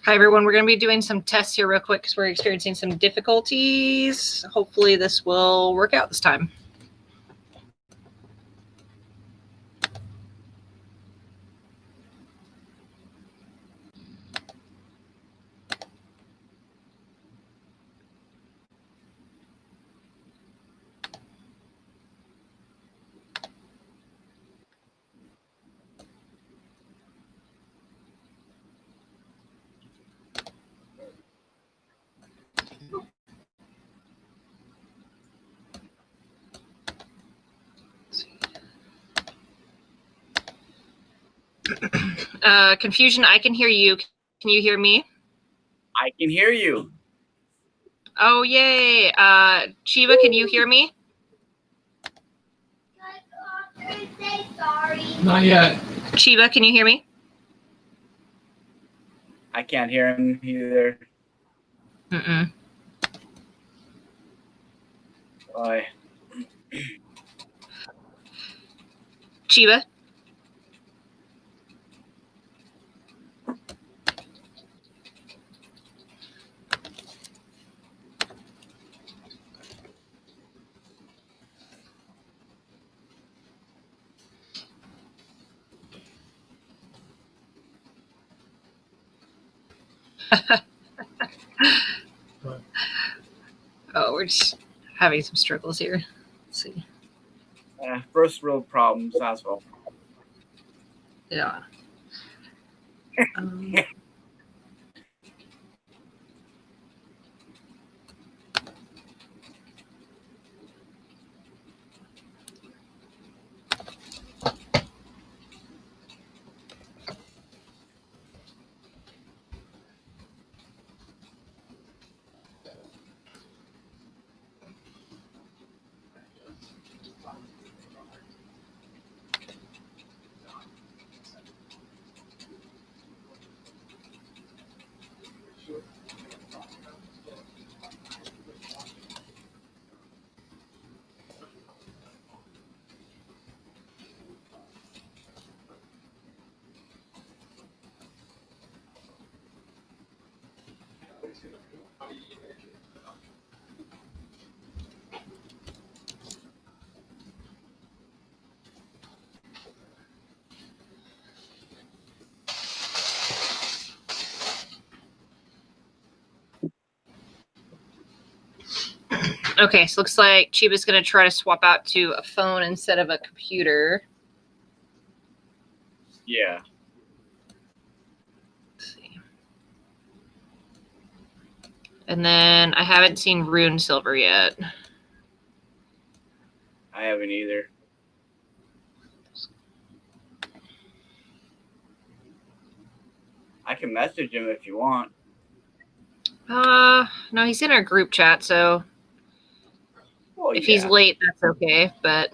Hi, everyone. We're going to be doing some tests here real quick because we're experiencing some difficulties. Hopefully this will work out this time. Confusion, I can hear you. Can you hear me? I can hear you. Oh, yay. Chiba, can you hear me? Not yet. Chiba, can you hear me? I can't hear him either. Why? Chiba? Oh, we're just having some struggles here. Let's see. First world problems, that's all. Yeah. Okay, so looks like Chiba's going to try to swap out to a phone instead of a computer. Yeah. Let's see. And then I haven't seen Rune Silver yet. I haven't either. I can message him if you want. No, he's in our group chat, so if he's late, that's okay, but...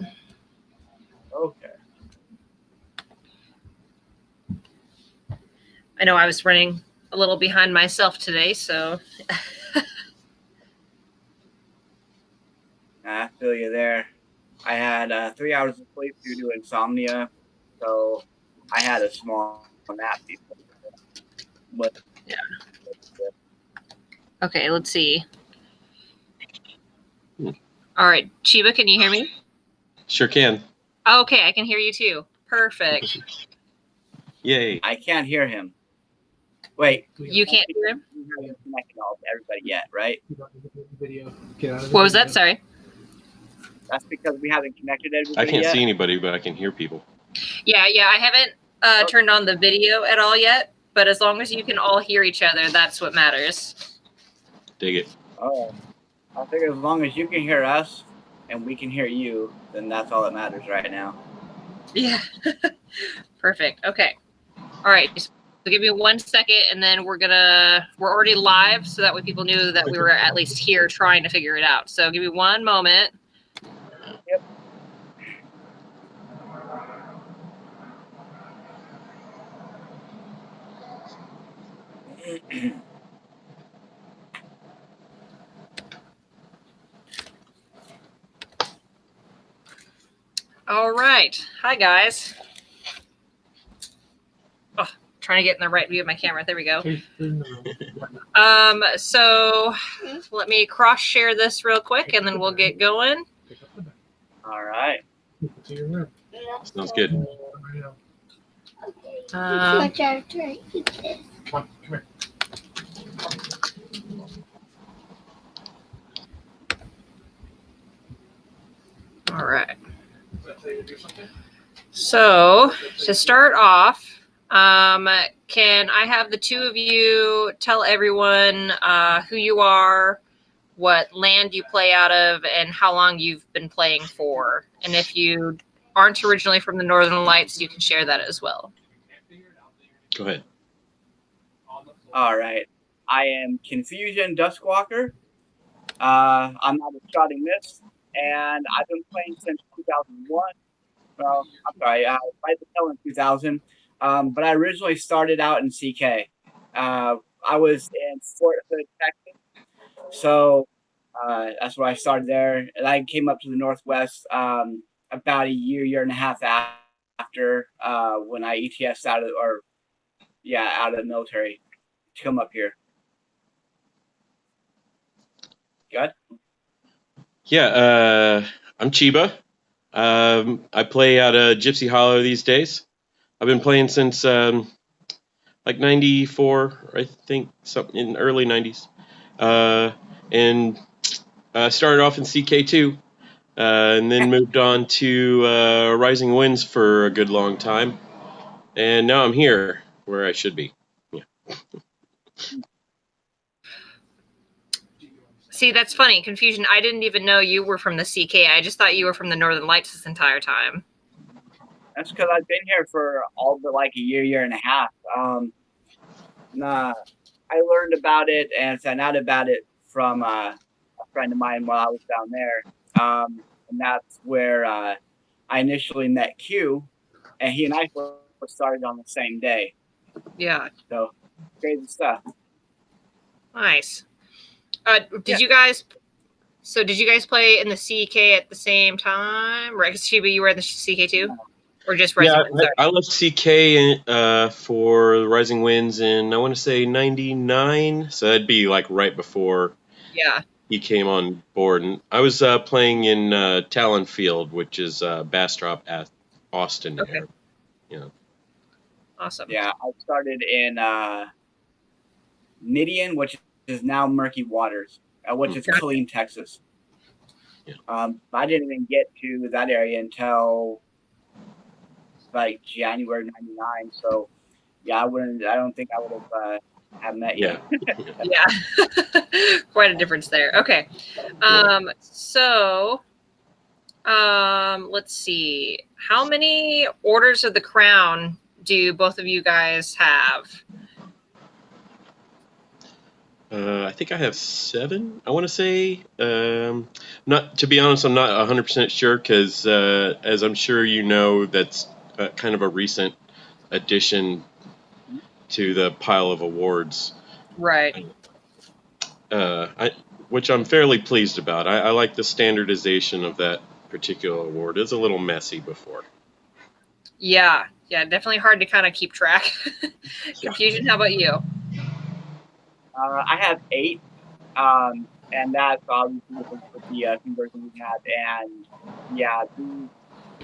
Okay. I know I was running a little behind myself today, so... I feel you there. I had 3 hours of sleep due to insomnia, so I had a small nap before. But yeah. Okay, let's see. All right, Chiba, can you hear me? Sure can. Okay, I can hear you too. Perfect. Yay. I can't hear him. Wait. You can't hear him? You haven't connected all to everybody yet, right? What was that? Sorry. That's because we haven't connected everybody I can't yet. see anybody, but I can hear people. Yeah, I haven't turned on the video at all yet, but as long as you can all hear each other, that's what matters. Dig it. Oh, I figure as long as you can hear us and we can hear you, then that's all that matters right now. Yeah. Perfect. Okay. All right. So give me 1 second, and then we're already live, so that way people knew that we were at least here trying to figure it out. So give me 1 moment. Yep. All right. Hi, guys. Oh, trying to get in the right view of my camera. There we go. So let me cross share this real quick and then we'll get going. All right. Sounds good. All right. So to start off, can I have the two of you tell everyone who you are, what land you play out of, and how long you've been playing for? And if you aren't originally from the Northern Lights, you can share that as well. Go ahead. All right. I am Confusion Duskwalker. I'm not a Shotting Mist, and I've been playing since 2001. Well, I'm sorry, right the tail in 2000. But I originally started out in CK. I was in Fort Hood, Texas. So that's where I started there. And I came up to the Northwest about a year and a half after when I ETS out of the military to come up here. Good? Yeah, I'm Chiba. I play out of Gypsy Hollow these days. I've been playing since like 94, I think, something in early 90s. And started off in CK2, and then moved on to Rising Winds for a good long time. And now I'm here, where I should be. Yeah. See, that's funny. Confusion. I didn't even know you were from the CK. I just thought you were from the Northern Lights this entire time. That's because I've been here for all but like a year and a half. I learned about it and found out about it from a friend of mine while I was down there. And that's where I initially met Q, and he and I started on the same day. Yeah. So, crazy stuff. Nice. Did you guys play in the CK at the same time? Right, Chiba, you were in the CK too? Or just Rising Winds? I left CK for Rising Winds in, I want to say, 99. So that'd be like right before he came on board. And I was playing in Talonfield, which is Bastrop at Austin. Okay. Yeah. Awesome. Yeah, I started in Midian, which is now Murky Waters, which is Killeen, Texas. Yeah. I didn't even get to that area until like January '99. So, yeah, I don't think I would have met you. Yeah. Quite a difference there. Okay. So, let's see. How many Orders of the Crown do both of you guys have? I think I have 7. I want to say. Not to be honest, I'm not 100% sure because, as I'm sure you know, that's kind of a recent addition to the pile of awards. Right. Which I'm fairly pleased about. I like the standardization of that particular award. It's a little messy before. Yeah, definitely hard to kind of keep track. Confusion, how about you? I have 8, and that's obviously with the conversion we had. And yeah,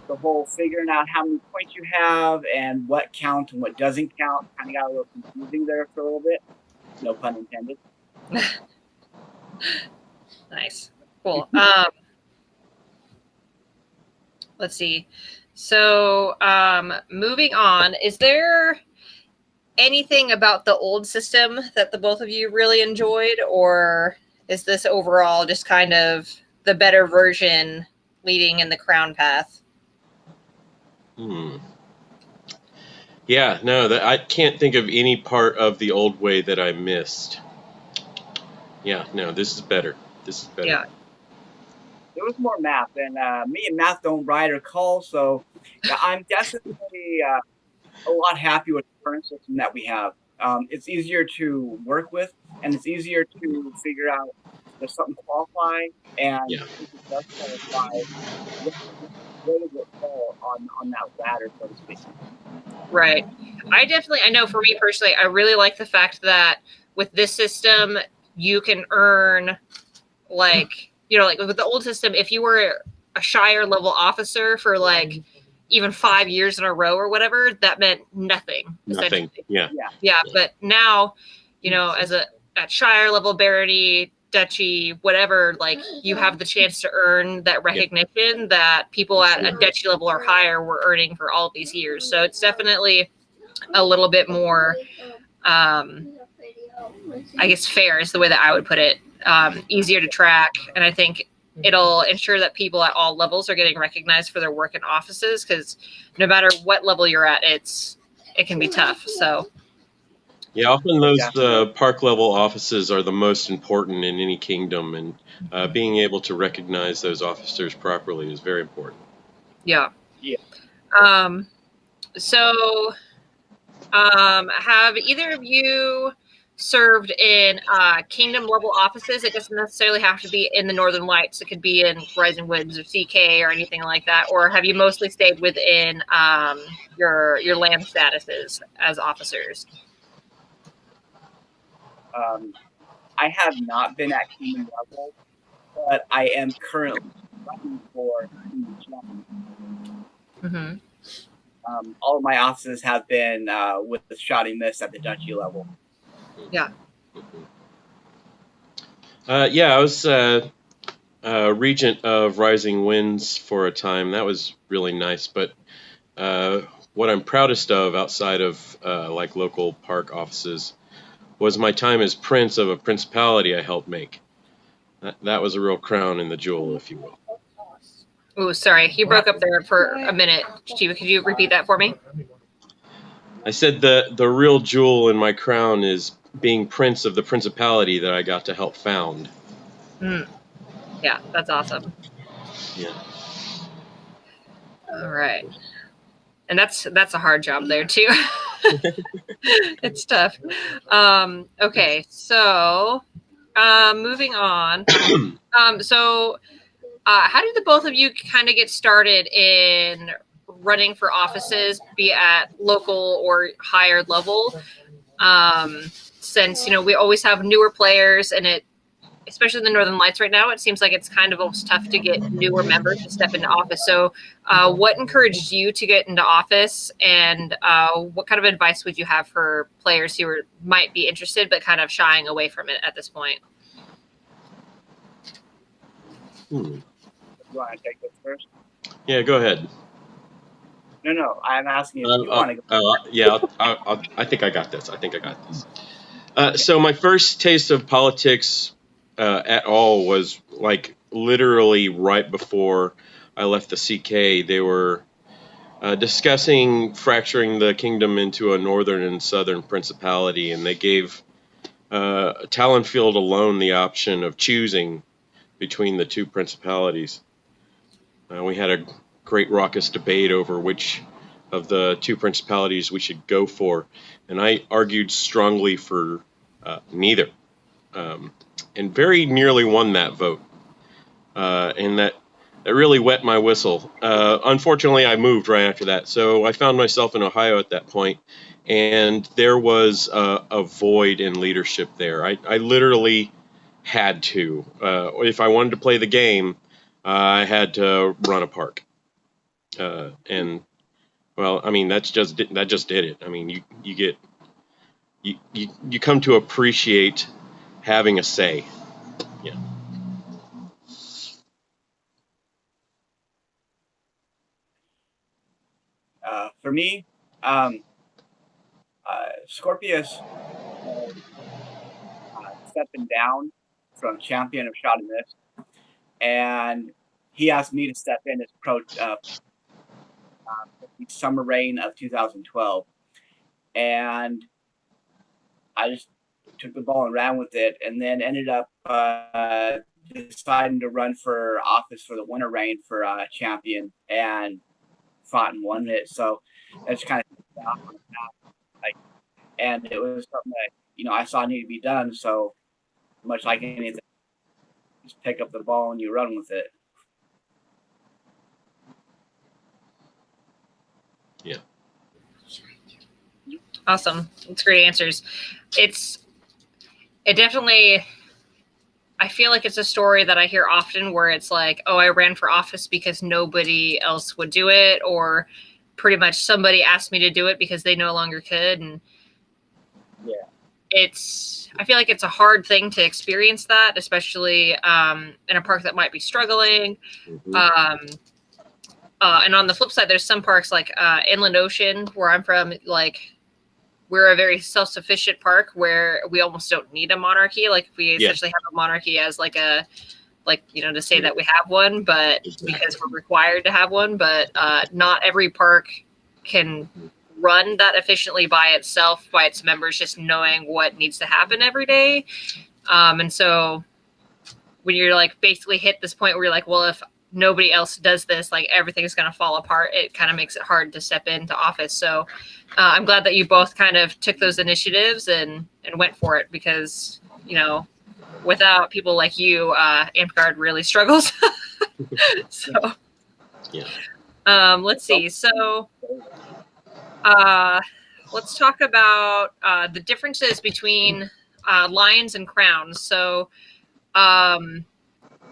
the whole figuring out how many points you have and what counts and what doesn't count kind of got a little confusing there for a little bit. No pun intended. Nice. Cool. Let's see. So, moving on, is there anything about the old system that the both of you really enjoyed, or is this overall just kind of the better version leading in the crown path? Yeah, no, I can't think of any part of the old way that I missed. Yeah, no, this is better. Yeah. There was more math, and me and math don't write or call, so yeah, I'm definitely a lot happy with the current system that we have. It's easier to work with, and it's easier to figure out if something qualifies, and if it does qualify, where does it fall on that ladder, so to speak? Right. I know for me personally, I really like the fact that with this system, you can earn like, like with the old system, if you were a Shire level officer for like even 5 years in a row or whatever, that meant nothing. Nothing. Yeah. Yeah. But now, at Shire level barony, duchy, whatever, like you have the chance to earn that recognition that people at a duchy level or higher were earning for all these years. So it's definitely a little bit more, I guess, fair is the way that I would put it. Easier to track, and I think it'll ensure that people at all levels are getting recognized for their work in offices, because no matter what level you're at, it can be tough. So Yeah, often those park level offices are the most important in any kingdom, and being able to recognize those officers properly is very important. yeah. Have either of you served in kingdom level offices? It doesn't necessarily have to be in the Northern Lights. It could be in Rising Woods or CK or anything like that. Or have you mostly stayed within your land statuses as officers? I have not been at kingdom level, but I am currently running for kingdom champion. Mm-hmm. All of my offices have been with the Shotting Mist at the duchy level. Yeah. I was regent of Rising Winds for a time. That was really nice. But what I'm proudest of outside of like local park offices was my time as prince of a principality I helped make. That was a real crown in the jewel, if you will. Oh, sorry. You broke up there for a minute. Shiva, could you repeat that for me? I said the real jewel in my crown is being prince of the principality that I got to help found. Yeah, that's awesome. Yeah. All right. And that's a hard job there too. It's tough. Okay, so moving on. How did the both of you kind of get started in running for offices, be it at local or higher level? Since we always have newer players, and especially in the Northern Lights right now, it seems like it's kind of almost tough to get newer members to step into office. So what encouraged you to get into office, and what kind of advice would you have for players who might be interested but kind of shying away from it at this point? You want to take this first? Yeah, go ahead. No, I'm asking if you want to go. Yeah, I think I got this. So my first taste of politics at all was like literally right before I left the CK. They were discussing fracturing the kingdom into a northern and southern principality, and they gave Talonfield alone the option of choosing between the two principalities. We had a great raucous debate over which of the two principalities we should go for, and I argued strongly for neither, and very nearly won that vote, and that really wet my whistle. Unfortunately, I moved right after that, so I found myself in Ohio at that point, and there was a void in leadership there. I literally had to. If I wanted to play the game, I had to run a park, and well, I mean that just did it. I mean, you come to appreciate having a say. Yeah. For me, Scorpius stepping down from champion of Shotting Mist, and he asked me to step in as pro summer reign of 2012, and I just took the ball and ran with it, and then ended up deciding to run for office for the winter reign for champion, and fought and won it. So that's kind of like, and it was something that I saw needed to be done. So much like anything, just pick up the ball and you run with it. Awesome. It's great answers. It definitely, I feel like it's a story that I hear often where it's like, oh, I ran for office because nobody else would do it, or pretty much somebody asked me to do it because they no longer could. And I feel like it's a hard thing to experience that, especially in a park that might be struggling. Mhm. And on the flip side, there's some parks like Inland Ocean, where I'm from, like, we're a very self-sufficient park where we almost don't need a monarchy. Like, we essentially have a monarchy as like a, like, you know, to say that we have one, but because we're required to have one, but not every park can run that efficiently by itself, by its members, just knowing what needs to happen every day. And so when you're like basically hit this point where you're like, well, if nobody else does this, like, everything's going to fall apart, it kind of makes it hard to step into office. So I'm glad that you both kind of took those initiatives and went for it, because, you know, without people like you, Amtgard really struggles. So let's see. So let's talk about the differences between lions and crowns. So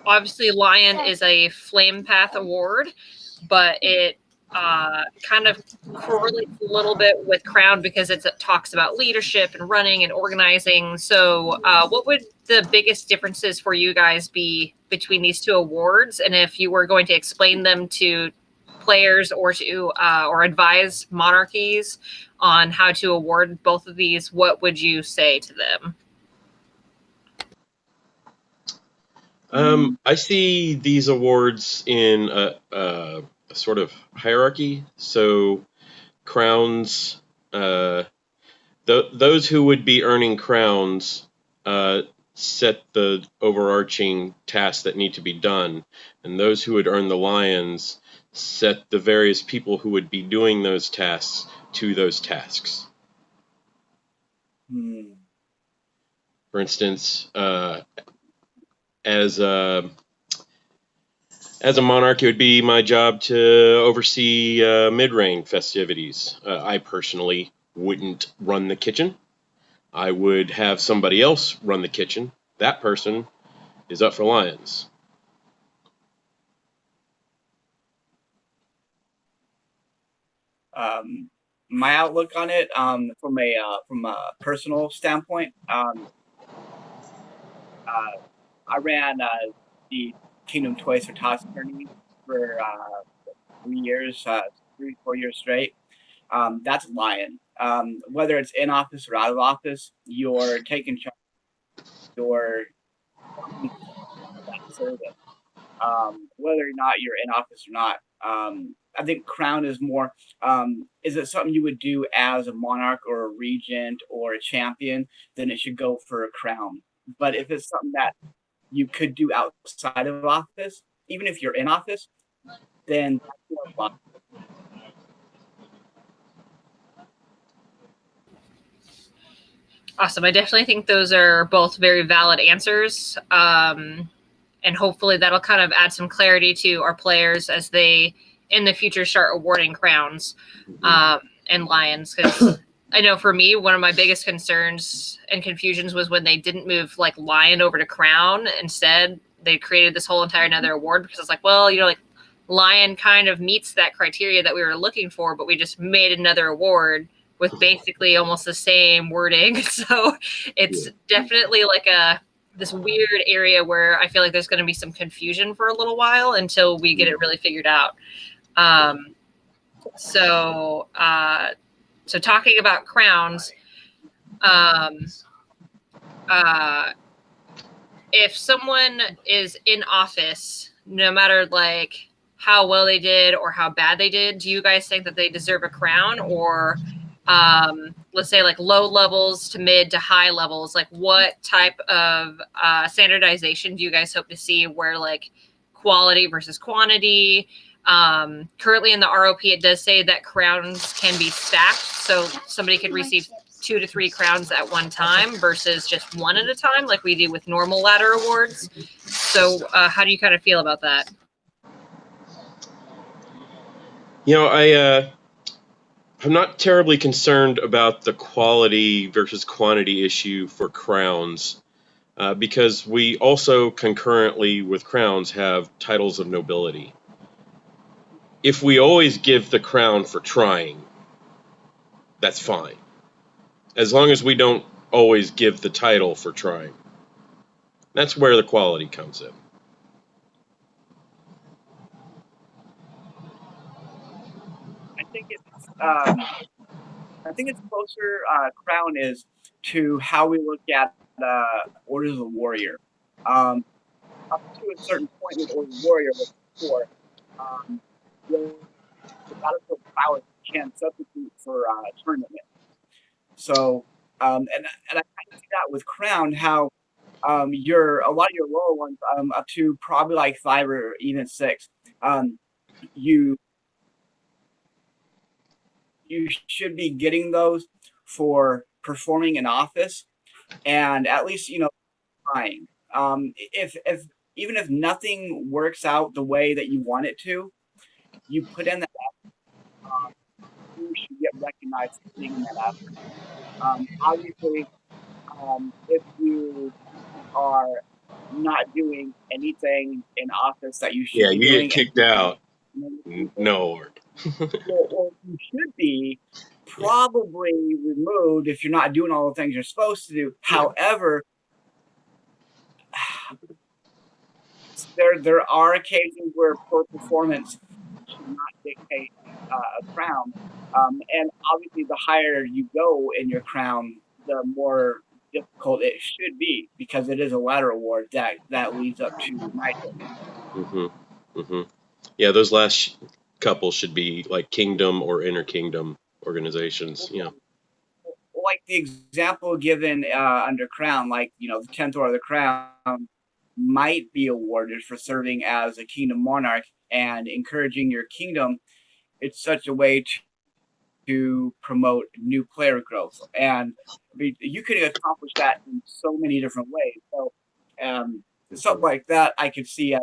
obviously Lion is a Flame Path award, but it kind of correlates a little bit with Crown because it talks about leadership and running and organizing. So what would the biggest differences for you guys be between these two awards? And if you were going to explain them to players or to or advise monarchies on how to award both of these, what would you say to them? I see these awards in a sort of hierarchy. So crowns, those who would be earning crowns set the overarching tasks that need to be done, and those who would earn the lions set the various people who would be doing those tasks to those tasks. For instance, as a monarch, it would be my job to oversee mid-reign festivities. I personally wouldn't run the kitchen. I would have somebody else run the kitchen. That person is up for lions. My outlook on it, from a personal standpoint, I ran the Kingdom Toys for Tots tourney for 3-4 years straight. That's Lion. Whether it's in office or out of office, you're taking charge. You're that service. Whether or not you're in office or not. I think Crown is more, is it something you would do as a monarch or a regent or a champion, then it should go for a crown. But if it's something that you could do outside of office, even if you're in office, then that's more fun. Awesome. I definitely think those are both very valid answers. And hopefully that'll kind of add some clarity to our players as they, in the future, start awarding crowns and lions. Because I know for me, one of my biggest concerns and confusions was when they didn't move like lion over to crown. Instead, they created this whole entire another award, because it's like, well, you know, like lion kind of meets that criteria that we were looking for, but we just made another award with basically almost the same wording. So it's definitely like this weird area where I feel like there's going to be some confusion for a little while until we get it really figured out. So talking about crowns, if someone is in office, no matter like how well they did or how bad they did, do you guys think that they deserve a crown? Or let's say like low levels to mid to high levels, like what type of standardization do you guys hope to see, where like quality versus quantity? Currently in the ROP, it does say that crowns can be stacked, so somebody could receive 2 to 3 crowns at one time versus just one at a time, like we do with normal ladder awards. So how do you kind of feel about that? You know, I'm not terribly concerned about the quality versus quantity issue for crowns, because we also concurrently with crowns have titles of nobility. If we always give the crown for trying, that's fine, as long as we don't always give the title for trying. That's where the quality comes in. I think it's closer. Crown is to how we look at Orders of the Warrior. Up to a certain point with Orders of the Warrior, like before, the battlefield prowess can substitute for tournament. So, and I kind of see that with Crown, how a lot of your lower ones, up to probably like 5 or even 6, you you should be getting those for performing in office, and at least trying. If even if nothing works out the way that you want it to, you put in that effort, you should get recognized for putting in that effort. Obviously, if you are not doing anything in office that you should Yeah, be you get doing, kicked out. and No award. or you should be probably removed if you're not doing all the things you're supposed to do. Yeah. However, there are occasions where poor performance should not dictate a crown, and obviously the higher you go in your crown, the more difficult it should be, because it is a ladder award that leads up to knighthood. Yeah, those last couple should be like kingdom or interkingdom organizations. Yeah. Like the example given under crown, like the 10th Order of the Crown might be awarded for serving as a kingdom monarch and encouraging your kingdom in such a way to promote new player growth. And you can accomplish that in so many different ways. So something like that I could see as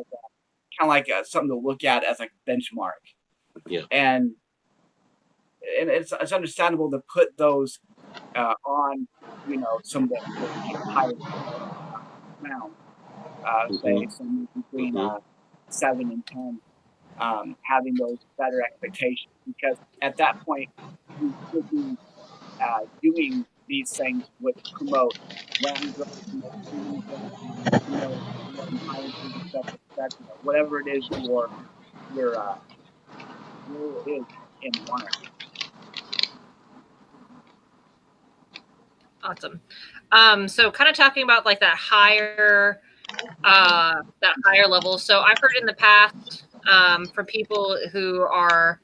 kind of like something to look at as like a benchmark. Yeah. And it's understandable to put those on some of the higher rounds, say somewhere between 7 and 10, having those better expectations, because at that point you should be doing these things which promote land growth, whatever it is your role is in monarchy. Awesome. So kind of talking about like that higher level. So I've heard in the past from people who are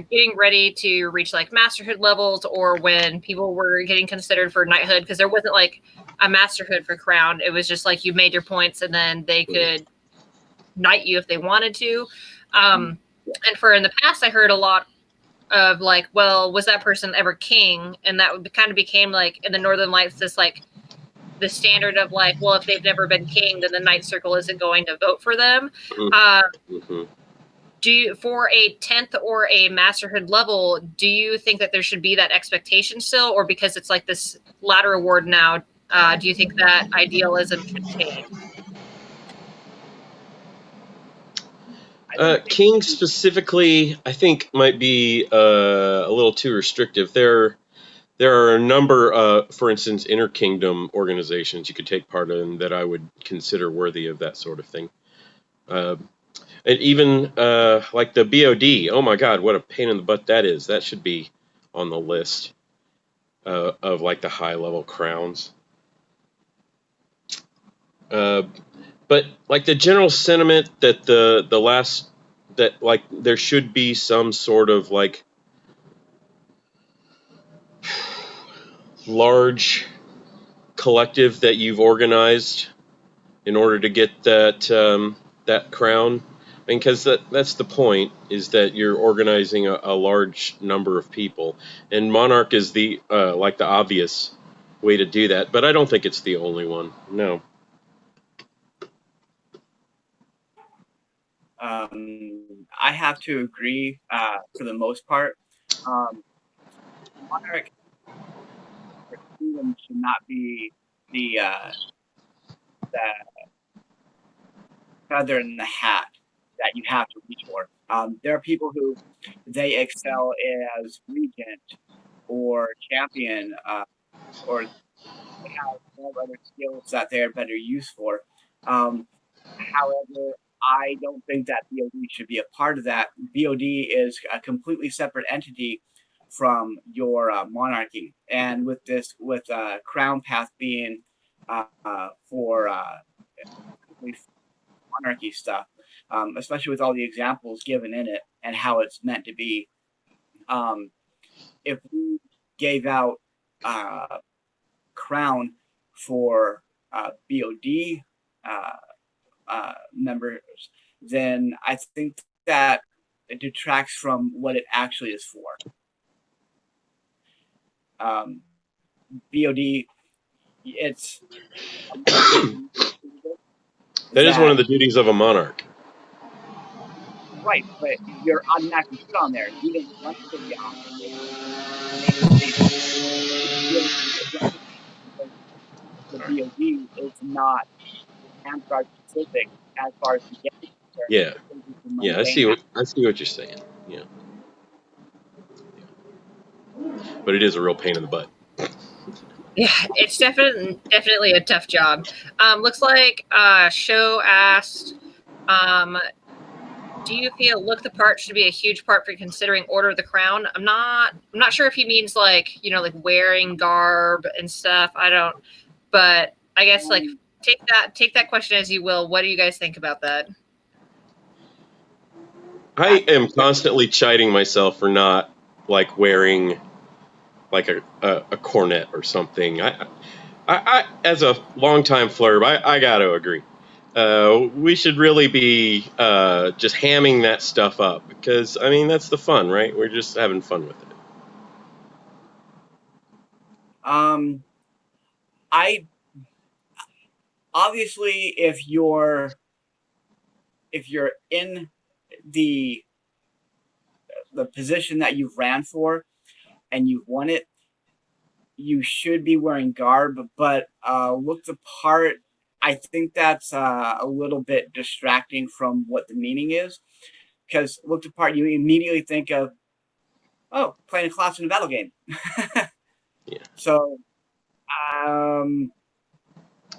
getting ready to reach like masterhood levels, or when people were getting considered for knighthood, because there wasn't like a masterhood for crown. It was just like you made your points and then they could knight you if they wanted to. And for in the past, I heard a lot of like, well, was that person ever king? And that kind of became like in the Northern Lights, this like the standard of like, well, if they've never been king, then the Knight Circle isn't going to vote for them. Do you, for a 10th or a masterhood level, do you think that there should be that expectation still, or because it's like this ladder award now, do you think that idealism should change? King specifically, I think might be a little too restrictive. There are a number, for instance, interkingdom organizations you could take part in that I would consider worthy of that sort of thing. And even like the BOD, oh my God, what a pain in the butt that is. That should be on the list of like the high level crowns. But like the general sentiment that that like there should be some sort of like large collective that you've organized in order to get that crown. I mean, because that's the point, is that you're organizing a large number of people, and Monarch is the like the obvious way to do that. But I don't think it's the only one. No. I have to agree for the most part. monarch or kingdom should not be the feather in the hat that you have to reach for. There are people who they excel as regent or champion, or they have all other skills that they're better used for. However, I don't think that BOD should be a part of that. BOD is a completely separate entity from your monarchy, and with Crown Path being for monarchy stuff, especially with all the examples given in it and how it's meant to be. If we gave out Crown for BOD members, then I think that it detracts from what it actually is for. BOD, it's that is one of the duties of a monarch. Right, but you're automatically put on there. You didn't run for the office. The BOD is not Amtrak specific as far as the game is concerned. Yeah, I see what you're saying. Yeah, but it is a real pain in the butt. Yeah, it's definitely a tough job. Looks like Show asked, do you feel look the part should be a huge part for considering Order of the Crown? I'm not sure if he means like wearing garb and stuff. I don't, but I guess like take that question as you will. What do you guys think about that? I am constantly chiding myself for not like wearing like a cornet or something. I as a longtime flurb, I got to agree. We should really be just hamming that stuff up because I mean that's the fun, right? We're just having fun with it. I obviously if you're in the position that you've ran for and you've won it, you should be wearing garb, but look the part. I think that's a little bit distracting from what the meaning is, because look the part, you immediately think of, oh, playing a class in a battle game. Yeah. So,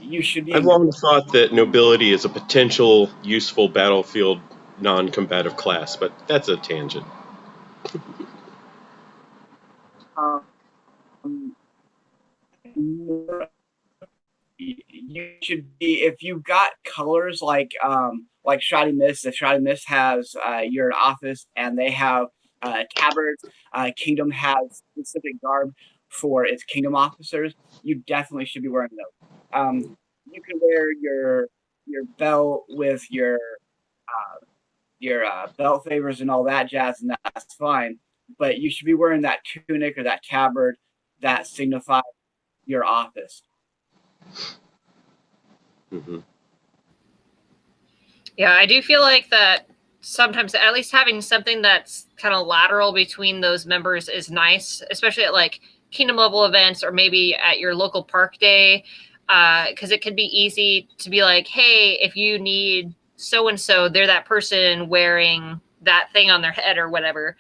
you should be. I've long thought that nobility is a potential useful battlefield non-combative class, but that's a tangent. You should be, if you've got colors like Shrouding Mist. If Shrouding Mist has your office and they have tabards, Kingdom has specific garb for its Kingdom officers. You definitely should be wearing those. You can wear your belt with your belt favors and all that jazz, and that's fine. But you should be wearing that tunic or that tabard that signifies your office. Mm-hmm. Yeah, I do feel like that sometimes at least having something that's kind of lateral between those members is nice, especially at like Kingdom level events or maybe at your local park day, because it can be easy to be like, hey, if you need so-and-so, they're that person wearing that thing on their head or whatever.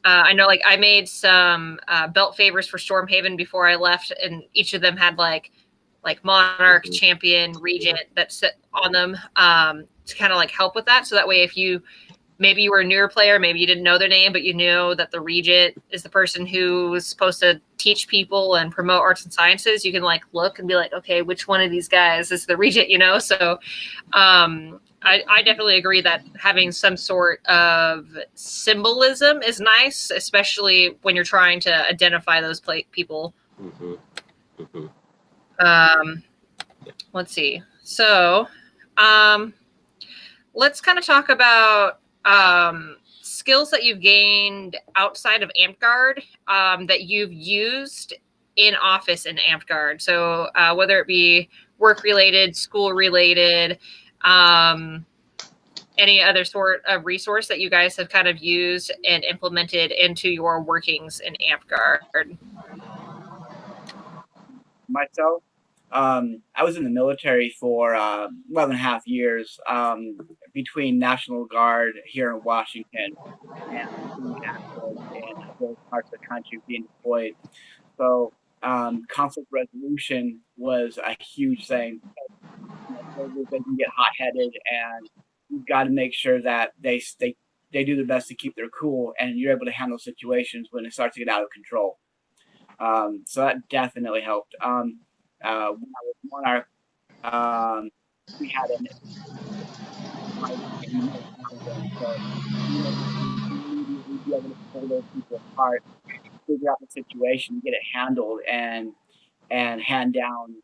I know like I made some belt favors for Stormhaven before I left, and each of them had like Monarch, Champion, Regent that sit on them to kind of like help with that. So that way, if maybe you were a newer player, maybe you didn't know their name, but you knew that the Regent is the person who was supposed to teach people and promote arts and sciences, you can like look and be like, okay, which one of these guys is the Regent, So I definitely agree that having some sort of symbolism is nice, especially when you're trying to identify those people. Mm-hmm. Mm-hmm. Let's see. So, let's kind of talk about skills that you've gained outside of Amtgard that you've used in office in Amtgard. So, whether it be work related, school related, any other sort of resource that you guys have kind of used and implemented into your workings in AmpGuard? Myself, I was in the military for 11 and a half years, between National Guard here in Washington and being active in those parts of the country being deployed. So conflict resolution was a huge thing. Soldiers, they can get hot-headed, and you've got to make sure that they do their best to keep their cool, and you're able to handle situations when it starts to get out of control. So that definitely helped. When I was Monarch, we had an so immediately be able to pull those people apart, figure out the situation, get it handled, and hand down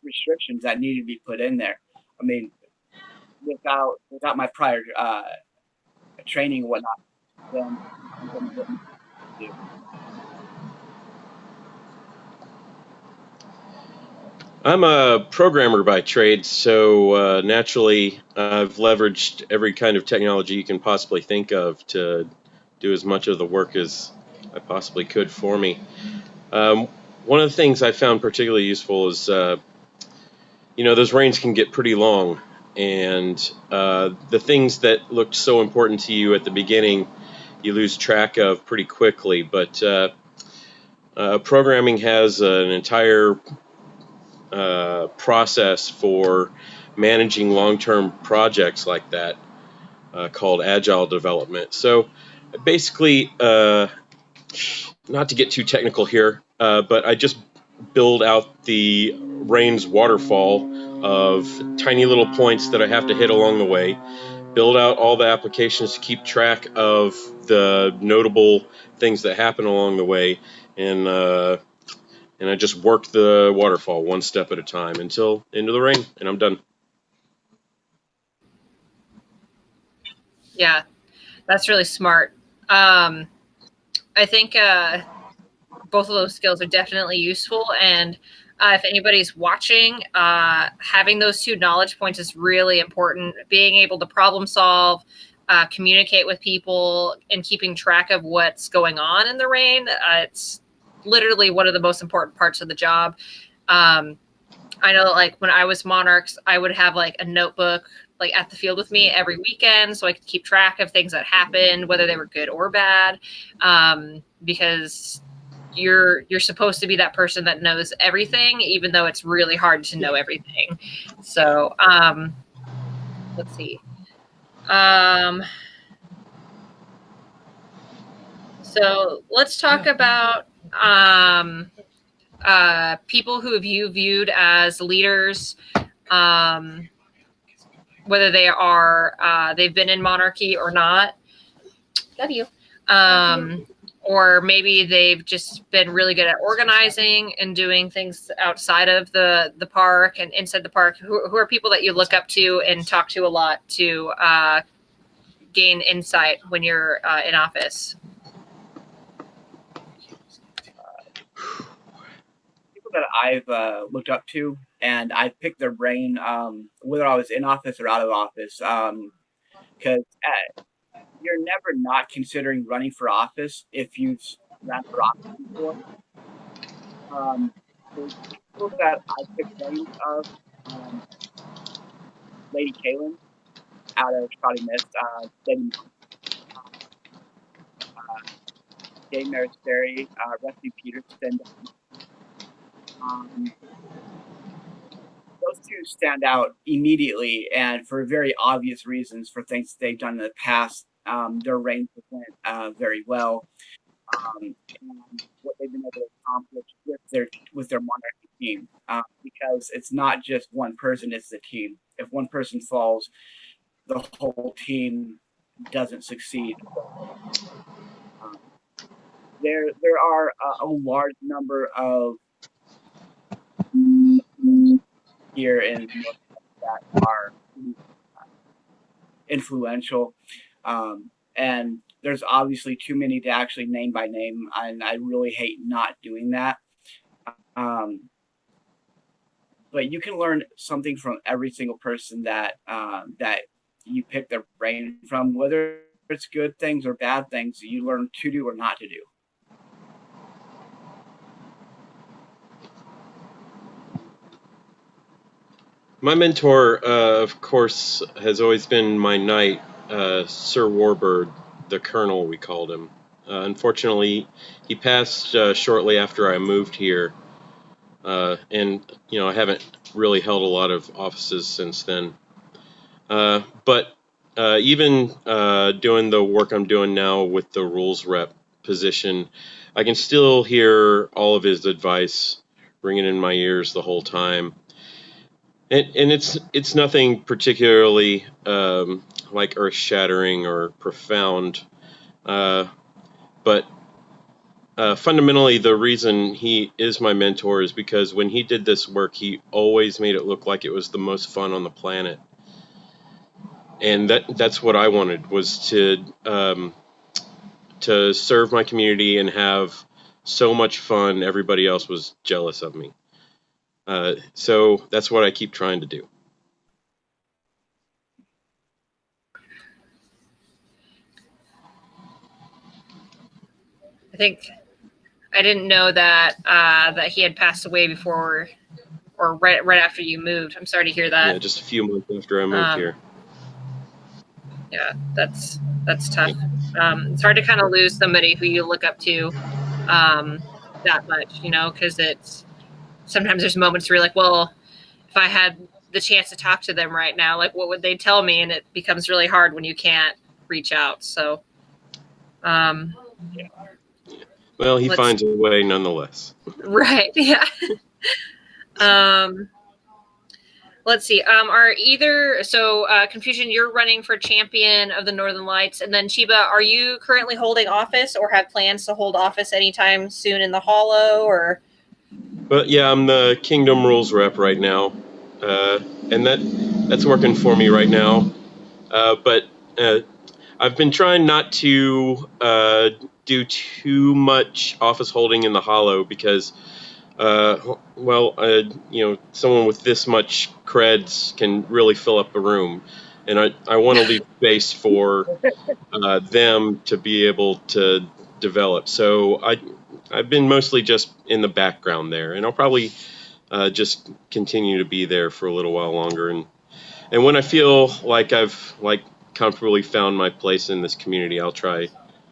restrictions that needed to be put in there. I mean, without my prior training and whatnot, then do. I'm a programmer by trade, so naturally I've leveraged every kind of technology you can possibly think of to do as much of the work as I possibly could for me. One of the things I found particularly useful is, those reigns can get pretty long, and the things that looked so important to you at the beginning, you lose track of pretty quickly. But programming has an entire process for managing long-term projects like that, called agile development. So basically, not to get too technical here, but I just build out the reigns waterfall of tiny little points that I have to hit along the way, build out all the applications to keep track of the notable things that happen along the way, and I just work the waterfall one step at a time until into the reign, and I'm done. Yeah, that's really smart. I think both of those skills are definitely useful. And if anybody's watching, having those two knowledge points is really important. Being able to problem solve, communicate with people, and keeping track of what's going on in the reign. It's literally one of the most important parts of the job. I know that, like, when I was Monarchs, I would have like a notebook like at the field with me every weekend, so I could keep track of things that happened, whether they were good or bad, because you're supposed to be that person that knows everything, even though it's really hard to know everything. So let's see. So let's talk about people who have you viewed as leaders, whether they are they've been in monarchy or not. Love you. Or maybe they've just been really good at organizing and doing things outside of the park and inside the park. Who are people that you look up to and talk to a lot to gain insight when you're in office? People that I've looked up to, and I picked their brain, whether I was in office or out of office, because you're never not considering running for office if you've ran for office before. The people that I picked names of, Lady Kaylin out of Shrouding Mist, Lady Gay Maristeri, Rusty Peterson. Those two stand out immediately, and for very obvious reasons for things they've done in the past. Their reigns went very well, and what they've been able to accomplish with their monarchy team, because it's not just one person; it's the team. If one person falls, the whole team doesn't succeed. There are a large number of here in North that are influential, and there's obviously too many to actually name by name, and I really hate not doing that. but you can learn something from every single person that that you pick their brain from, whether it's good things or bad things you learn to do or not to do. My mentor, of course, has always been my knight, Sir Warbird, the Colonel, we called him. Unfortunately, he passed shortly after I moved here, and I haven't really held a lot of offices since then. But even doing the work I'm doing now with the rules rep position, I can still hear all of his advice ringing in my ears the whole time. And it's nothing particularly like earth-shattering or profound, but fundamentally the reason he is my mentor is because when he did this work, he always made it look like it was the most fun on the planet. And that's what I wanted, was to serve my community and have so much fun everybody else was jealous of me. So that's what I keep trying to do. I think I didn't know that that he had passed away before or right after you moved. I'm sorry to hear that. Yeah, just a few months after I moved here. Yeah, that's tough. It's hard to kind of lose somebody who you look up to that much, because it's sometimes there's moments where you're like, well, if I had the chance to talk to them right now, like what would they tell me? And it becomes really hard when you can't reach out. So, well, he finds a way nonetheless. Right. Yeah. Let's see. Confusion, you're running for champion of the Northern Lights, and then Chiba, are you currently holding office or have plans to hold office anytime soon in the Hollow, or? But yeah, I'm the Kingdom Rules rep right now, and that's working for me right now. But I've been trying not to do too much office holding in the Hollow because, someone with this much creds can really fill up a room, and I want to leave space for them to be able to develop. So I've been mostly just in the background there, and I'll probably just continue to be there for a little while longer. And when I feel like I've comfortably found my place in this community, I'll try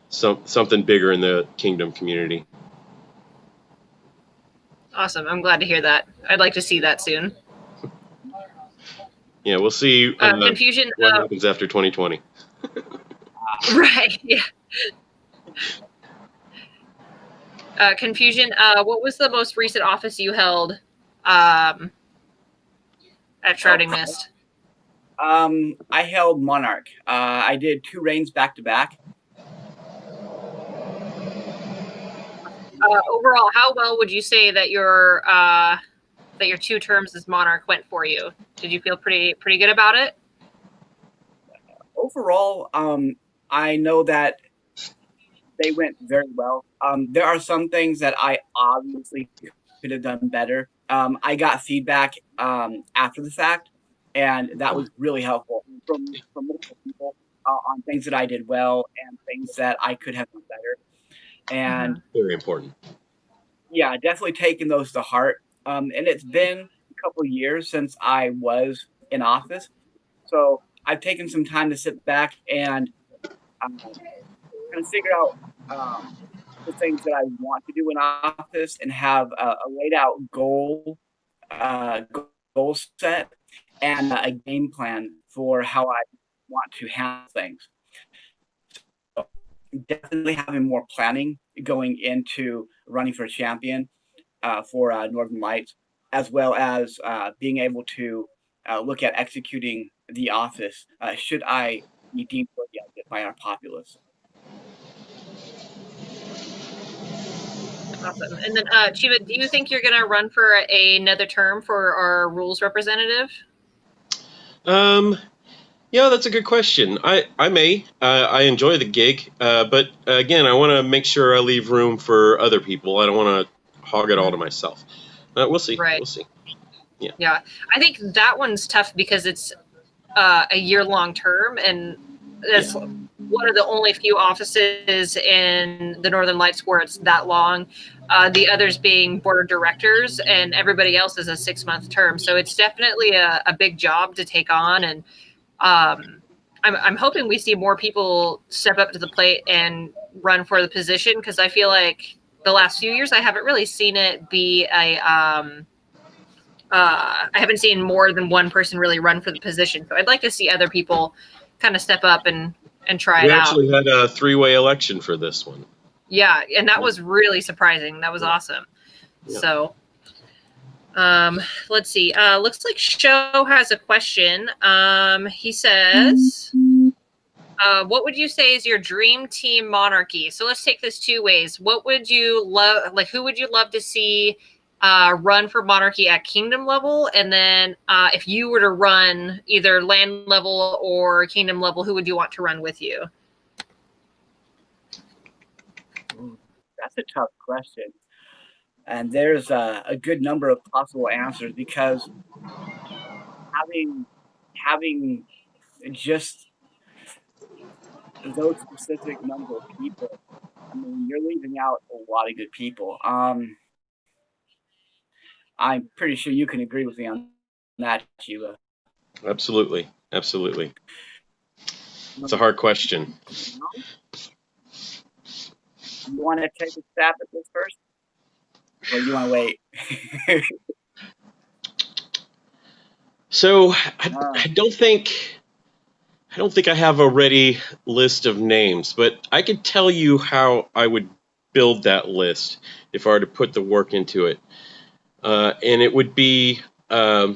something bigger in the Kingdom community. Awesome. I'm glad to hear that. I'd like to see that soon. Yeah, we'll see Confusion, what happens after 2020. Right, yeah. Confusion, what was the most recent office you held at Shrouding Mist? I held Monarch. I did 2 reigns back to back. Overall, how well would you say that your 2 terms as Monarch went for you? Did you feel pretty good about it? Overall, I know that they went very well. There are some things that I obviously could have done better. I got feedback after the fact, and that was really helpful from multiple people on things that I did well and things that I could have done better. And very important. Yeah, definitely taking those to heart. And it's been a couple of years since I was in office, so I've taken some time to sit back and kind of figure out the things that I want to do in office and have a laid out goal set and a game plan for how I want to handle things. So definitely having more planning going into running for champion for Northern Lights, as well as being able to look at executing the office should I be deemed worthy of it by our populace. Awesome. And then, Chiba, do you think you're going to run for another term for our rules representative? Yeah, that's a good question. I may. I enjoy the gig, but again, I want to make sure I leave room for other people. I don't want to hog it all to myself. We'll see. Right. We'll see. Yeah, I think that one's tough because it's a year-long term, and that's one of the only few offices in the Northern Lights where it's that long. The others being board of directors, and everybody else is a 6-month term. So it's definitely a big job to take on, and I'm hoping we see more people step up to the plate and run for the position, because I feel like the last few years I haven't really seen it be a I haven't seen more than one person really run for the position. So I'd like to see other people kind of step up and try We it out. actually had a 3-way election for this one. Yeah, and that was really surprising. That was awesome. Yeah. So let's see. Looks like Show has a question. He says, what would you say is your dream team monarchy? So let's take this 2 ways. What would you love, like who would you love to see run for monarchy at kingdom level? And then if you were to run either land level or kingdom level, who would you want to run with you? That's a tough question. And there's a good number of possible answers, because having just those specific number of people, I mean, you're leaving out a lot of good people. I'm pretty sure you can agree with me on that, Sheila. Absolutely. Absolutely. It's a hard question. You want to take a stab at this first? Or you want to wait? So I don't think I have a ready list of names, but I could tell you how I would build that list if I were to put the work into it. And it would be a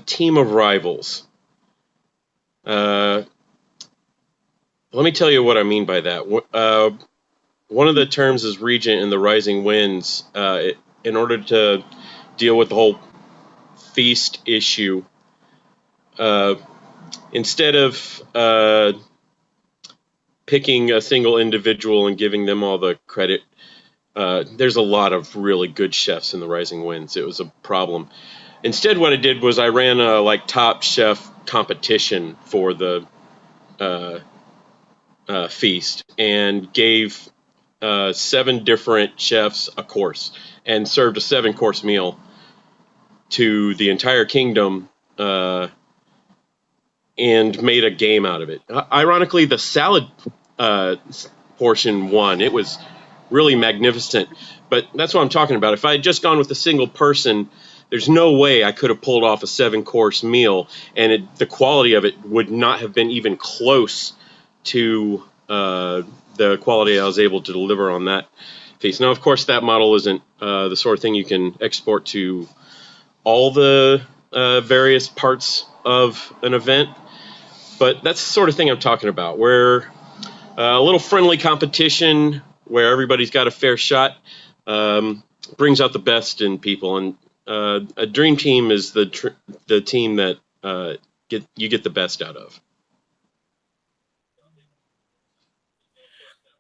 team of rivals. Let me tell you what I mean by that. One of the terms is regent in the Rising Winds. In order to deal with the whole feast issue, instead of picking a single individual and giving them all the credit, there's a lot of really good chefs in the Rising Winds. It was a problem. Instead, what I did was I ran a top chef competition for the feast, and gave 7 different chefs a course, and served a 7-course meal to the entire kingdom, and made a game out of it. Ironically, the salad portion won. It was really magnificent, but that's what I'm talking about. If I had just gone with a single person, there's no way I could have pulled off a 7-course meal, and the quality of it would not have been even close to the quality I was able to deliver on that feast. Now, of course, that model isn't the sort of thing you can export to all the various parts of an event, but that's the sort of thing I'm talking about, where a little friendly competition where everybody's got a fair shot brings out the best in people. And a dream team is the team that you get the best out of.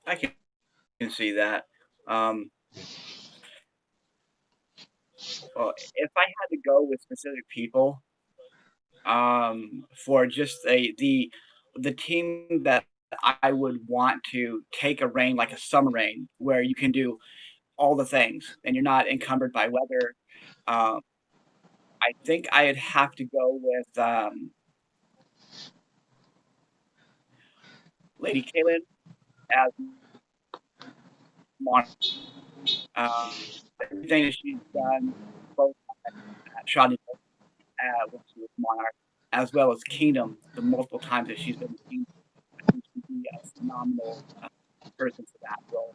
I can see that. Well, if I had to go with specific people, for just the team that I would want to take a reign, like a summer reign, where you can do all the things and you're not encumbered by weather. I think I'd have to go with Lady Caitlin as Monarch. Everything that she's done, both at Shoddy, when she was Monarch, as well as Kingdom, the multiple times that she's been Kingdom, I think she'd be a phenomenal person for that role.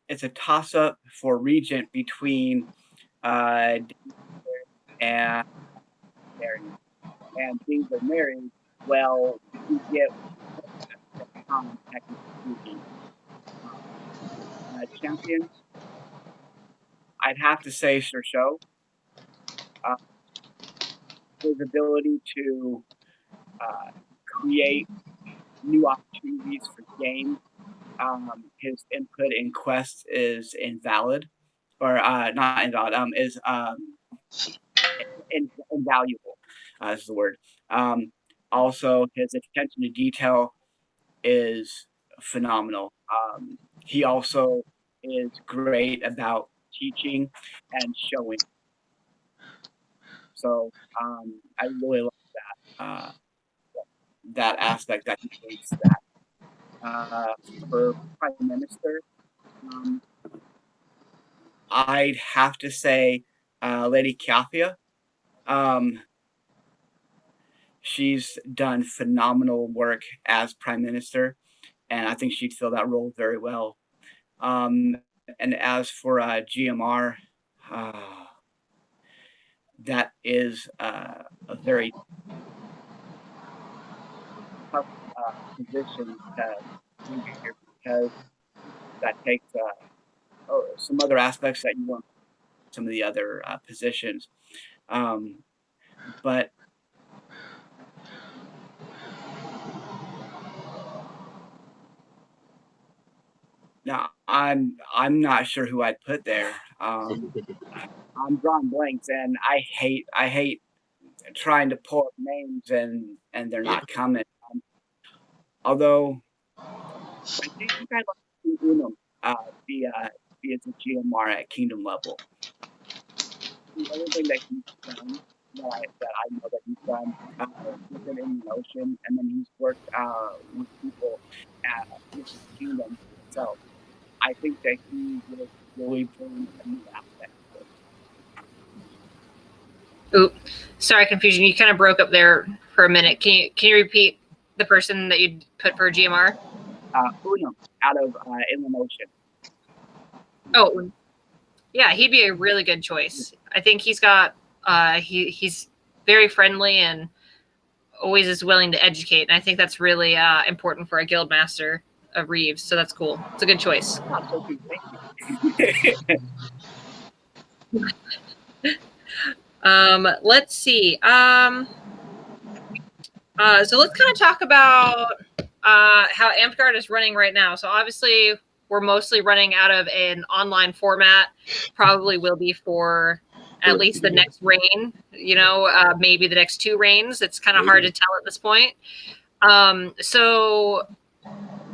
It's a toss-up for Regent between and Mary. And things are married, well, you get champion. I'd have to say Sir Show. His ability to create new opportunities for games. His input in quests is invalid. or not invalid, is invaluable. Is the word. Also, his attention to detail is phenomenal. He also is great about teaching and showing. So I really like that aspect that he brings to that. For Prime Minister, um, I'd have to say Lady Kiafia. She's done phenomenal work as Prime Minister, and I think she'd fill that role very well. And as for GMR, that is a very tough position to do here because that takes some other aspects that you want some of the other positions. But now I'm not sure who I'd put there. I'm drawing blanks, and I hate trying to pull up names and they're not coming. Although I think I'd like to see Unum be as a GMR at Kingdom level. The other thing that he's done that I know that he's done within Indian Ocean, and then he's worked with people at Kingdom itself. I think that he will really bring a new aspect to it. Oop, sorry, confusion. You kind of broke up there for a minute. Can you repeat the person that you put for GMR? Unum out of Inland Ocean. Oh, yeah, he'd be a really good choice. I think he's got he's very friendly and always is willing to educate, and I think that's really important for a guild master of Reeves. So that's cool. It's a good choice. Let's see. So let's kind of talk about how Amtgard is running right now. So obviously we're mostly running out of an online format. Probably will be for at least the next reign, maybe the next 2 reigns. It's kind of hard to tell at this point. So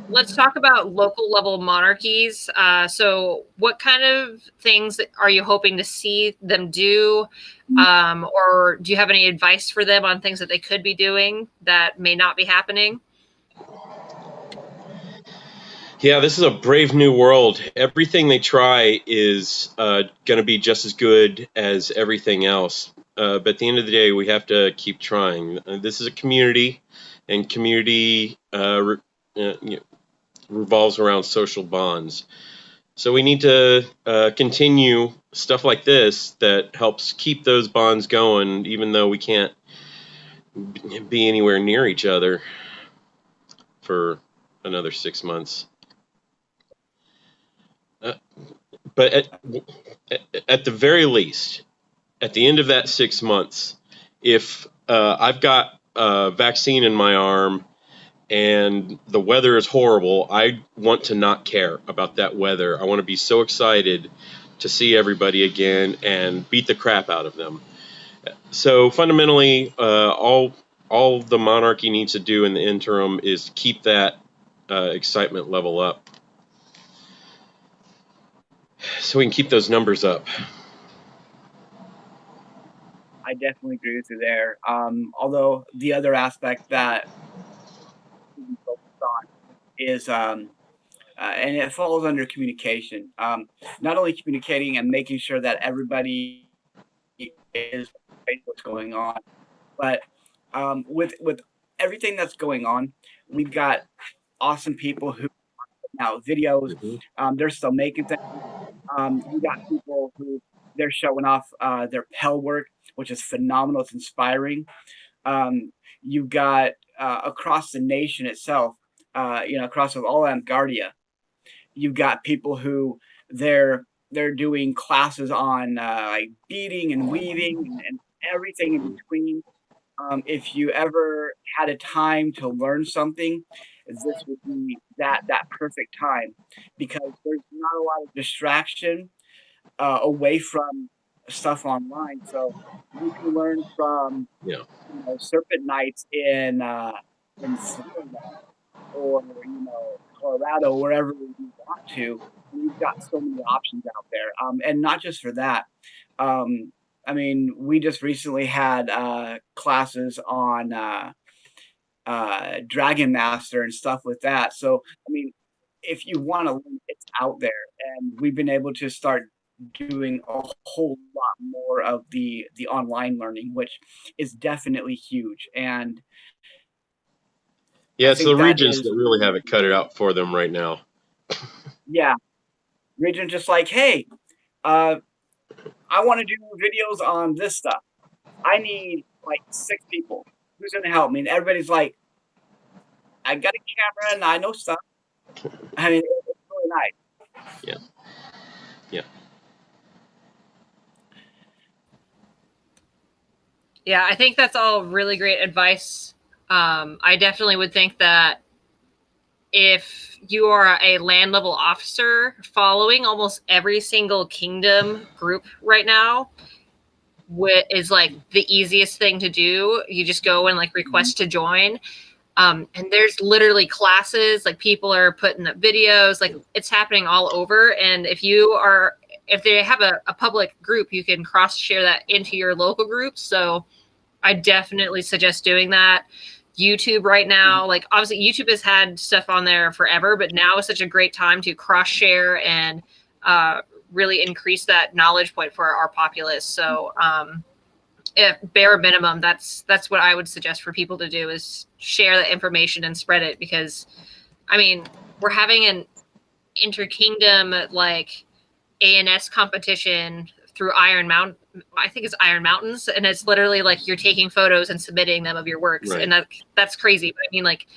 let's talk about local level monarchies. So what kind of things are you hoping to see them do? Or do you have any advice for them on things that they could be doing that may not be happening? Yeah, this is a brave new world. Everything they try is going to be just as good as everything else. But at the end of the day, we have to keep trying. This is a community, and community revolves around social bonds. So we need to continue stuff like this that helps keep those bonds going, even though we can't be anywhere near each other for another 6 months. But at the very least, at the end of that 6 months, if I've got a vaccine in my arm and the weather is horrible, I want to not care about that weather. I want to be so excited to see everybody again and beat the crap out of them. So fundamentally, all the monarchy needs to do in the interim is keep that excitement level up, so we can keep those numbers up. I definitely agree with you there. Although the other aspect that we focus on is, and it falls under communication. Not only communicating and making sure that everybody is what's going on, but with everything that's going on, we've got awesome people who now videos. They're still making things. You got people who they're showing off their Pell work, which is phenomenal. It's inspiring. You've got across the nation itself, across of all Amtgardia, you've got people who they're doing classes on like beading and weaving and everything in between. If you ever had a time to learn something, this would be that perfect time, because there's not a lot of distraction. away from stuff online. So you can learn from Serpent Knights in Florida or Colorado, wherever you want to. You've got so many options out there, and not just for that. I mean, we just recently had classes on Dragon Master and stuff with that. So, I mean, if you want to learn, it's out there, and we've been able to start doing a whole lot more of the online learning, which is definitely huge. And yeah, it's the regions that really have it cut it out for them right now. Yeah, region just like, hey, I want to do videos on this stuff. I need like 6 people. Who's going to help me? And everybody's like, I got a camera and I know stuff. I mean, it's really nice. Yeah. Yeah. Yeah, I think that's all really great advice. I definitely would think that if you are a land level officer, following almost every single kingdom group right now is like the easiest thing to do. You just go and like request to join. And there's literally classes, like people are putting up videos, like it's happening all over. And if they have a public group, you can cross share that into your local groups. So I definitely suggest doing that. YouTube right now, like obviously YouTube has had stuff on there forever, but now is such a great time to cross share and really increase that knowledge point for our populace. So if bare minimum, that's what I would suggest for people to do, is share the information and spread it, because I mean, we're having an interkingdom like ANS competition through Iron Mountain. I think it's Iron Mountains, and it's literally like you're taking photos and submitting them of your works, right. And that's crazy. But I mean, like,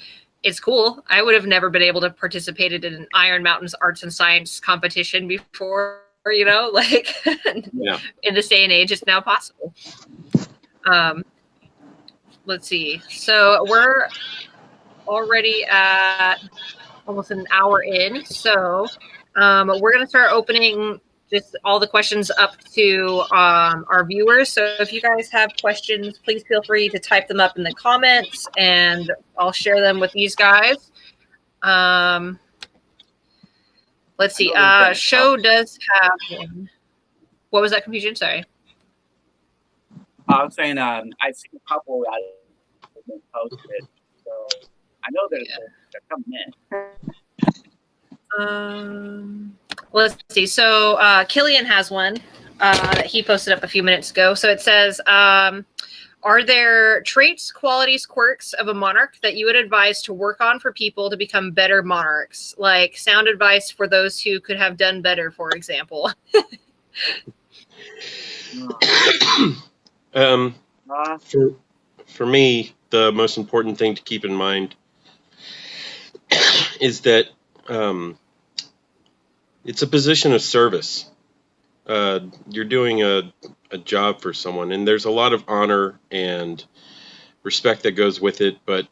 it's cool. I would have never been able to participate in an Iron Mountains arts and science competition before, like yeah. In this day and age, it's now possible. Let's see. So we're already at almost an hour in. So we're going to start opening just all the questions up to our viewers. So if you guys have questions, please feel free to type them up in the comments, and I'll share them with these guys. Let's see. Show does have one. What was that confusion? Sorry. I was saying I've seen a couple that have been posted, so I know they're coming in. Let's see. So Killian has one that he posted up a few minutes ago. So it says, are there traits, qualities, quirks of a monarch that you would advise to work on for people to become better monarchs? Like sound advice for those who could have done better, for example. For me, the most important thing to keep in mind is that it's a position of service. You're doing a job for someone, and there's a lot of honor and respect that goes with it, but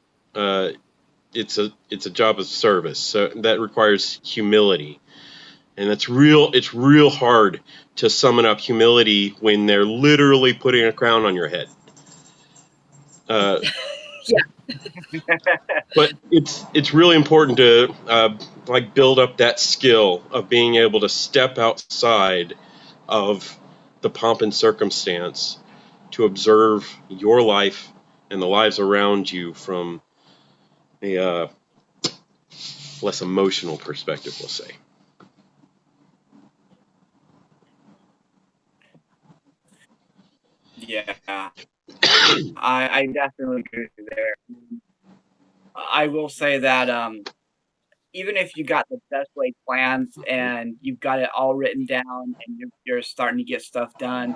it's a job of service, so that requires humility. And it's real hard to summon up humility when they're literally putting a crown on your head. Yeah. But it's really important to build up that skill of being able to step outside of the pomp and circumstance to observe your life and the lives around you from a less emotional perspective, we'll say. Yeah, I definitely agree with you there. I will say that even if you got the best laid plans and you've got it all written down and you're starting to get stuff done,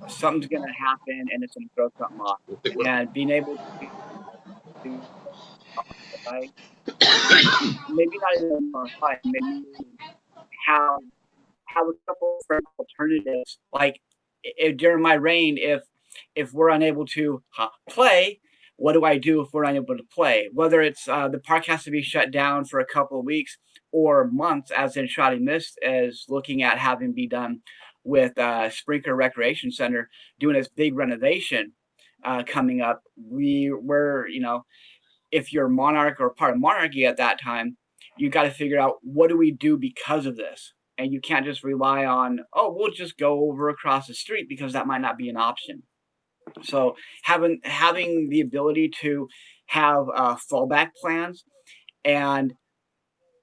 something's going to happen and it's going to throw something off. And being able to maybe not even modify, maybe have a couple of alternatives. Like during my reign, if we're unable to play, what do I do if we're unable to play? Whether it's the park has to be shut down for a couple of weeks or months, as in Shrouding Mist is looking at having be done with Sprinkler Recreation Center doing this big renovation coming up. We were, if you're Monarch or part of Monarchy at that time, you got to figure out what do we do because of this. And you can't just rely on, oh, we'll just go over across the street, because that might not be an option. So having the ability to have fallback plans and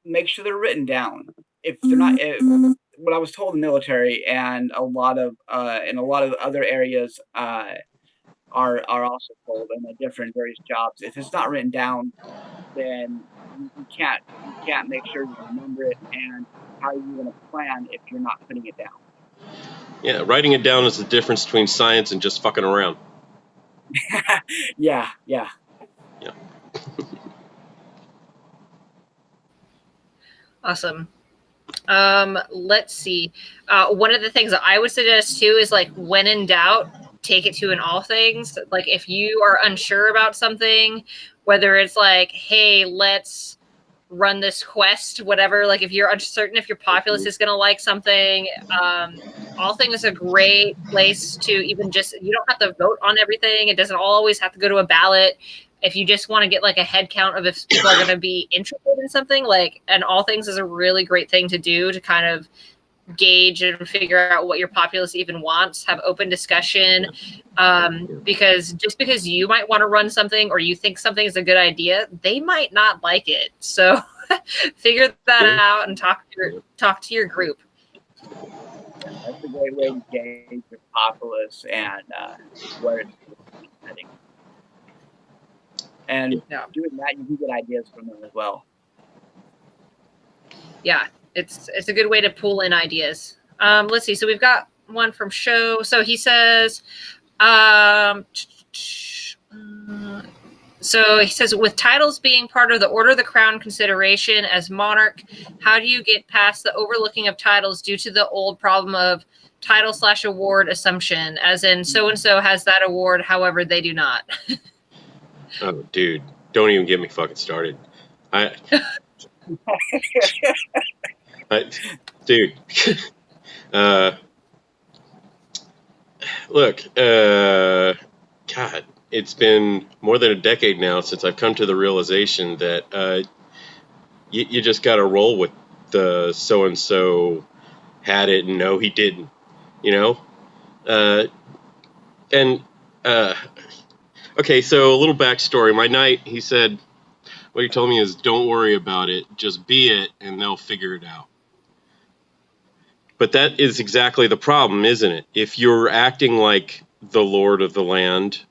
make sure they're written down. If they're not, what I was told in the military and a lot of other areas are also told in the different various jobs, if it's not written down, then you can't make sure you remember it, and how are you going to plan if you're not putting it down? Yeah, writing it down is the difference between science and just fucking around. Yeah. Awesome. Let's see. One of the things that I would suggest too is, like, when in doubt, take it to an all things. Like, if you are unsure about something, whether it's like, hey, let's run this quest, whatever, like if you're uncertain if your populace is going to like something, all things is a great place to even just, you don't have to vote on everything. It doesn't always have to go to a ballot. If you just want to get like a head count of if people are going to be interested in something, like, and all things is a really great thing to do to kind of gauge and figure out what your populace even wants, have open discussion, because just because you might want to run something or you think something is a good idea, they might not like it. So figure that out and talk to your group. That's a great way to gauge your populace and where it's heading. And doing that, you can get ideas from them as well. Yeah, it's a good way to pull in ideas. Let's see. So we've got one from Show. So he says, with titles being part of the Order of the Crown consideration as monarch, how do you get past the overlooking of titles due to the old problem of title/award assumption, as in so-and-so has that award, however, they do not? Oh, dude, don't even get me fucking started. Dude, look, God, it's been more than a decade now since I've come to the realization that you just got to roll with the so-and-so had it and no, he didn't, okay, so a little backstory. My knight, he said, what he told me is, don't worry about it, just be it, and they'll figure it out. But that is exactly the problem, isn't it? If you're acting like the lord of the land,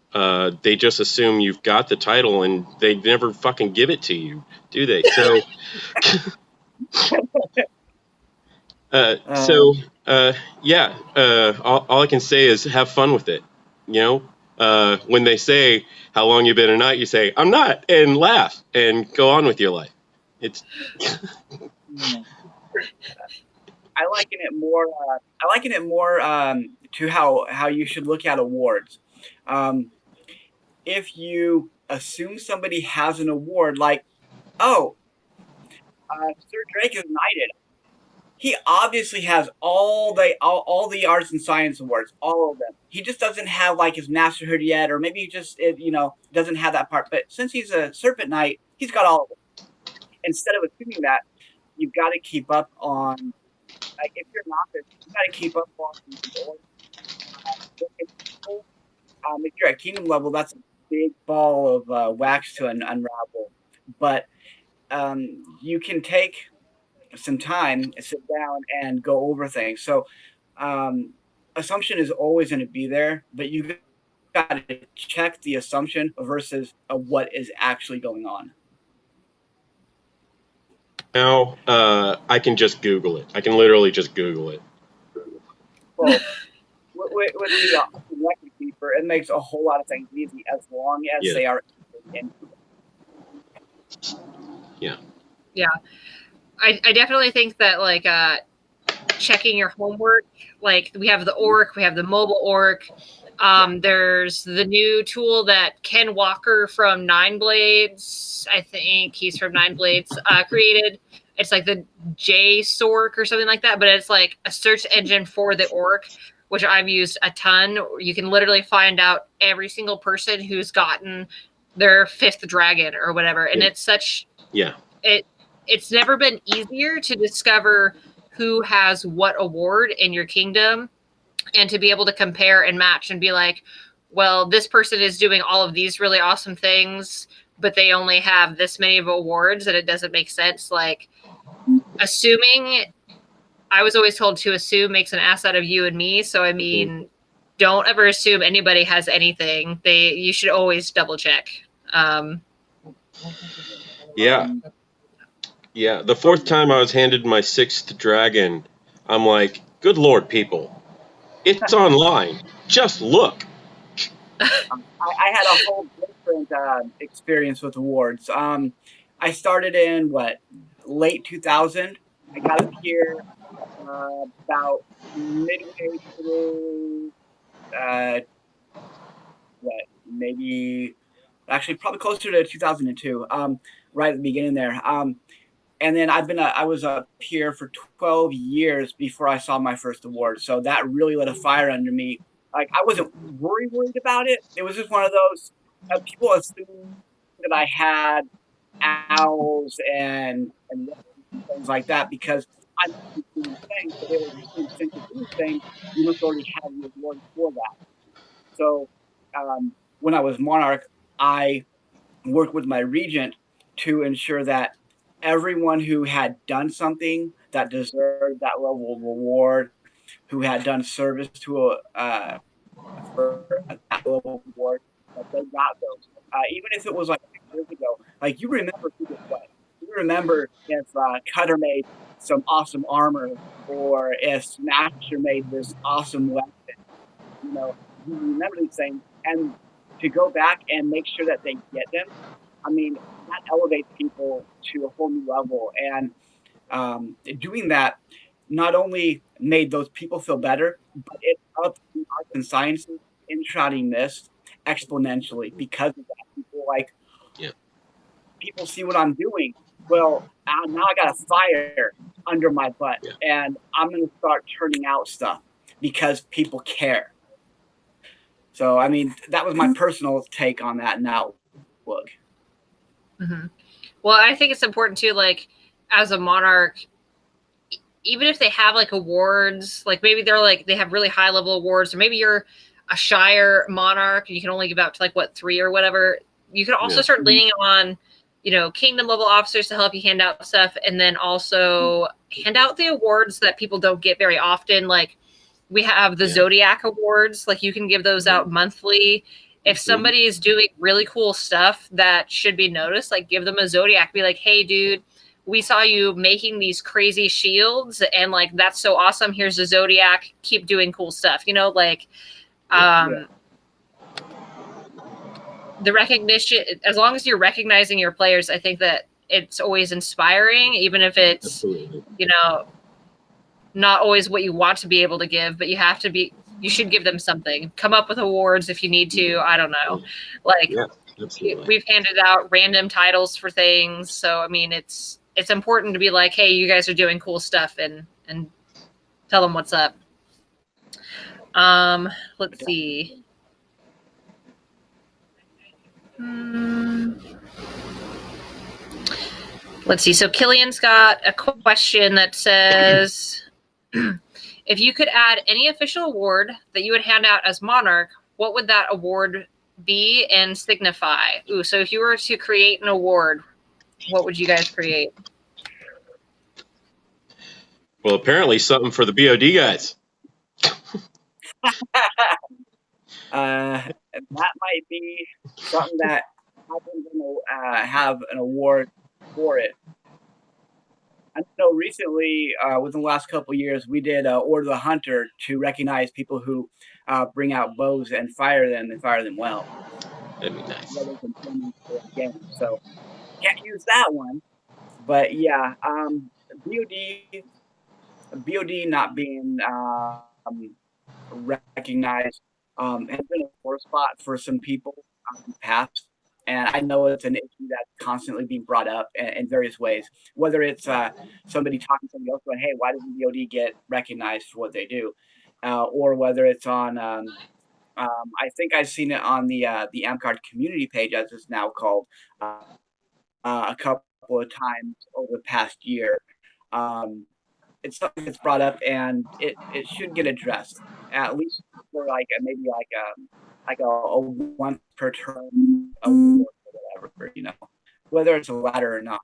they just assume you've got the title, and they never fucking give it to you, do they? So, all I can say is have fun with it, when they say, how long you been a knight, you say, I'm not, and laugh and go on with your life. It's I liken it more to how you should look at awards. If you assume somebody has an award, like, Sir Drake is knighted, he obviously has all the arts and science awards, all of them. He just doesn't have like his masterhood yet, or maybe he just doesn't have that part. But since he's a serpent knight, he's got all of them. Instead of assuming that, you've got to keep up on, like, if you're not, you got to keep up on if you're at kingdom level, that's a big ball of wax to unravel. But you can take some time, sit down, and go over things. So assumption is always going to be there, but you got to check the assumption versus what is actually going on. Now I can just Google it. I can literally just Google it. Well, with the record keeper, it makes a whole lot of things easy as long as they are in. Yeah. I definitely think that, like, checking your homework, like, we have the orc, we have the mobile orc. There's the new tool that Ken Walker from Nine Blades, I think he's from Nine Blades, created, it's like the JSORC or something like that, but it's like a search engine for the orc, which I've used a ton. You can literally find out every single person who's gotten their 5th dragon or whatever. And it's such, it's never been easier to discover who has what award in your kingdom and to be able to compare and match and be like, well, this person is doing all of these really awesome things, but they only have this many of awards and it doesn't make sense. Like, assuming, I was always told to assume makes an ass out of you and me. So, I mean, don't ever assume anybody has anything. You should always double check. Yeah. The 4th time I was handed my 6th dragon, I'm like, good Lord, people. It's online. Just look. I had a whole different experience with awards. I started in late 2000. I got up here about midway through maybe actually probably closer to 2002. Right at the beginning there. And then I was up here for 12 years before I saw my first award. So that really lit a fire under me. Like, I wasn't worried about it. It was just one of those people assume that I had owls and things like that because I'm doing things, but they were doing things. You must already have the award for that. So when I was monarch, I worked with my regent to ensure that everyone who had done something that deserved that level of reward, who had done service to that level of reward, that they got those. Even if it was like 6 years ago, like, you remember who this was. You remember if Cutter made some awesome armor, or if Smasher made this awesome weapon. You know, you remember these things, and to go back and make sure that they get them, I mean, that elevates people to a whole new level. And doing that not only made those people feel better, but it upped the arts and sciences in Shrouding Mist exponentially because of that. People see what I'm doing. Well, now I got a fire under my butt, and I'm going to start turning out stuff because people care. So, I mean, that was my personal take on that now. Look. Mm-hmm. Well, I think it's important too, like, as a monarch, even if they have like awards, like maybe they're like, they have really high level awards, or maybe you're a Shire monarch and you can only give out to like 3 or whatever. You can also start leaning on, kingdom level officers to help you hand out stuff, and then also hand out the awards that people don't get very often. Like, we have the Zodiac Awards. Like, you can give those out monthly. If somebody is doing really cool stuff that should be noticed, like, give them a Zodiac. Be like, hey, dude, we saw you making these crazy shields, and like, that's so awesome. Here's a Zodiac. Keep doing cool stuff. The recognition, as long as you're recognizing your players, I think that it's always inspiring, even if it's, not always what you want to be able to give, but you should give them something. Come up with awards if you need to. I don't know. Like, we've handed out random titles for things. So, I mean, it's important to be like, hey, you guys are doing cool stuff, and tell them what's up. Let's see. Let's see. So Killian's got a question that says, if you could add any official award that you would hand out as monarch, what would that award be and signify? Ooh, so if you were to create an award, what would you guys create? Well, apparently something for the BOD guys. That might be something that I'm going to have an award for it. I know recently, within the last couple of years, we did Order the Hunter to recognize people who bring out bows and fire them well. That'd be nice. So can't use that one, but yeah, BOD not being recognized has been a poor spot for some people in the past. And I know it's an issue that's constantly being brought up in various ways, whether it's somebody talking to somebody else going, hey, why doesn't VOD get recognized for what they do? Or whether it's on, I think I've seen it on the Amcard community page, as it's now called, a couple of times over the past year. It's something that's brought up, and it should get addressed, at least for maybe a once per term award or whatever, whether it's a ladder or not.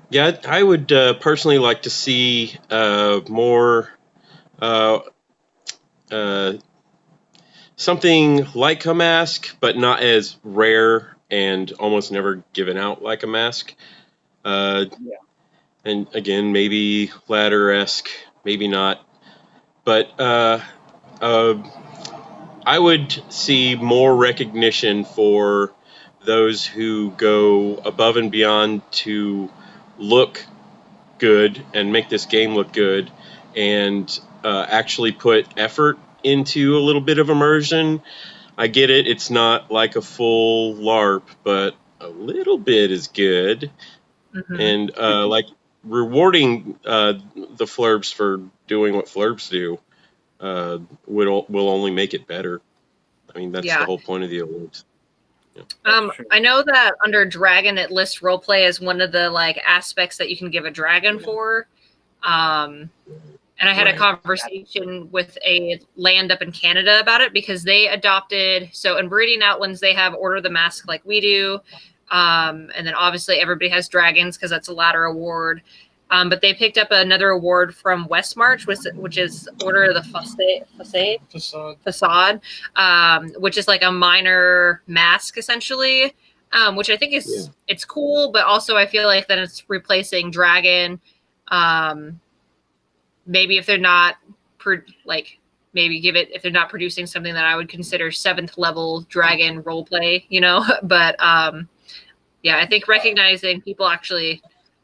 Yeah, I would personally like to see more something like a mask, but not as rare and almost never given out like a mask. Yeah. And again, maybe ladder-esque, maybe not. But I would see more recognition for those who go above and beyond to look good and make this game look good, and actually put effort into a little bit of immersion. I get it, it's not like a full LARP, but a little bit is good. Mhm. And like rewarding the Flurbs for doing what Flurbs do will only make it better. I mean, that's Yeah. the whole point of the awards. I know that under Dragon it lists roleplay as one of the like aspects that you can give a dragon for. And I had a conversation with a land up in Canada about it, because they adopted, so in Meridian Outlands, they have Order of the Mask like we do. And then obviously everybody has dragons because that's a ladder award. But they picked up another award from Westmarch, which is Order of the Facade, which is like a minor mask essentially, which I think is it's cool, but also I feel like that it's replacing dragon. Maybe if they're not if they're not producing something that I would consider 7th level dragon roleplay, but yeah, I think recognizing people actually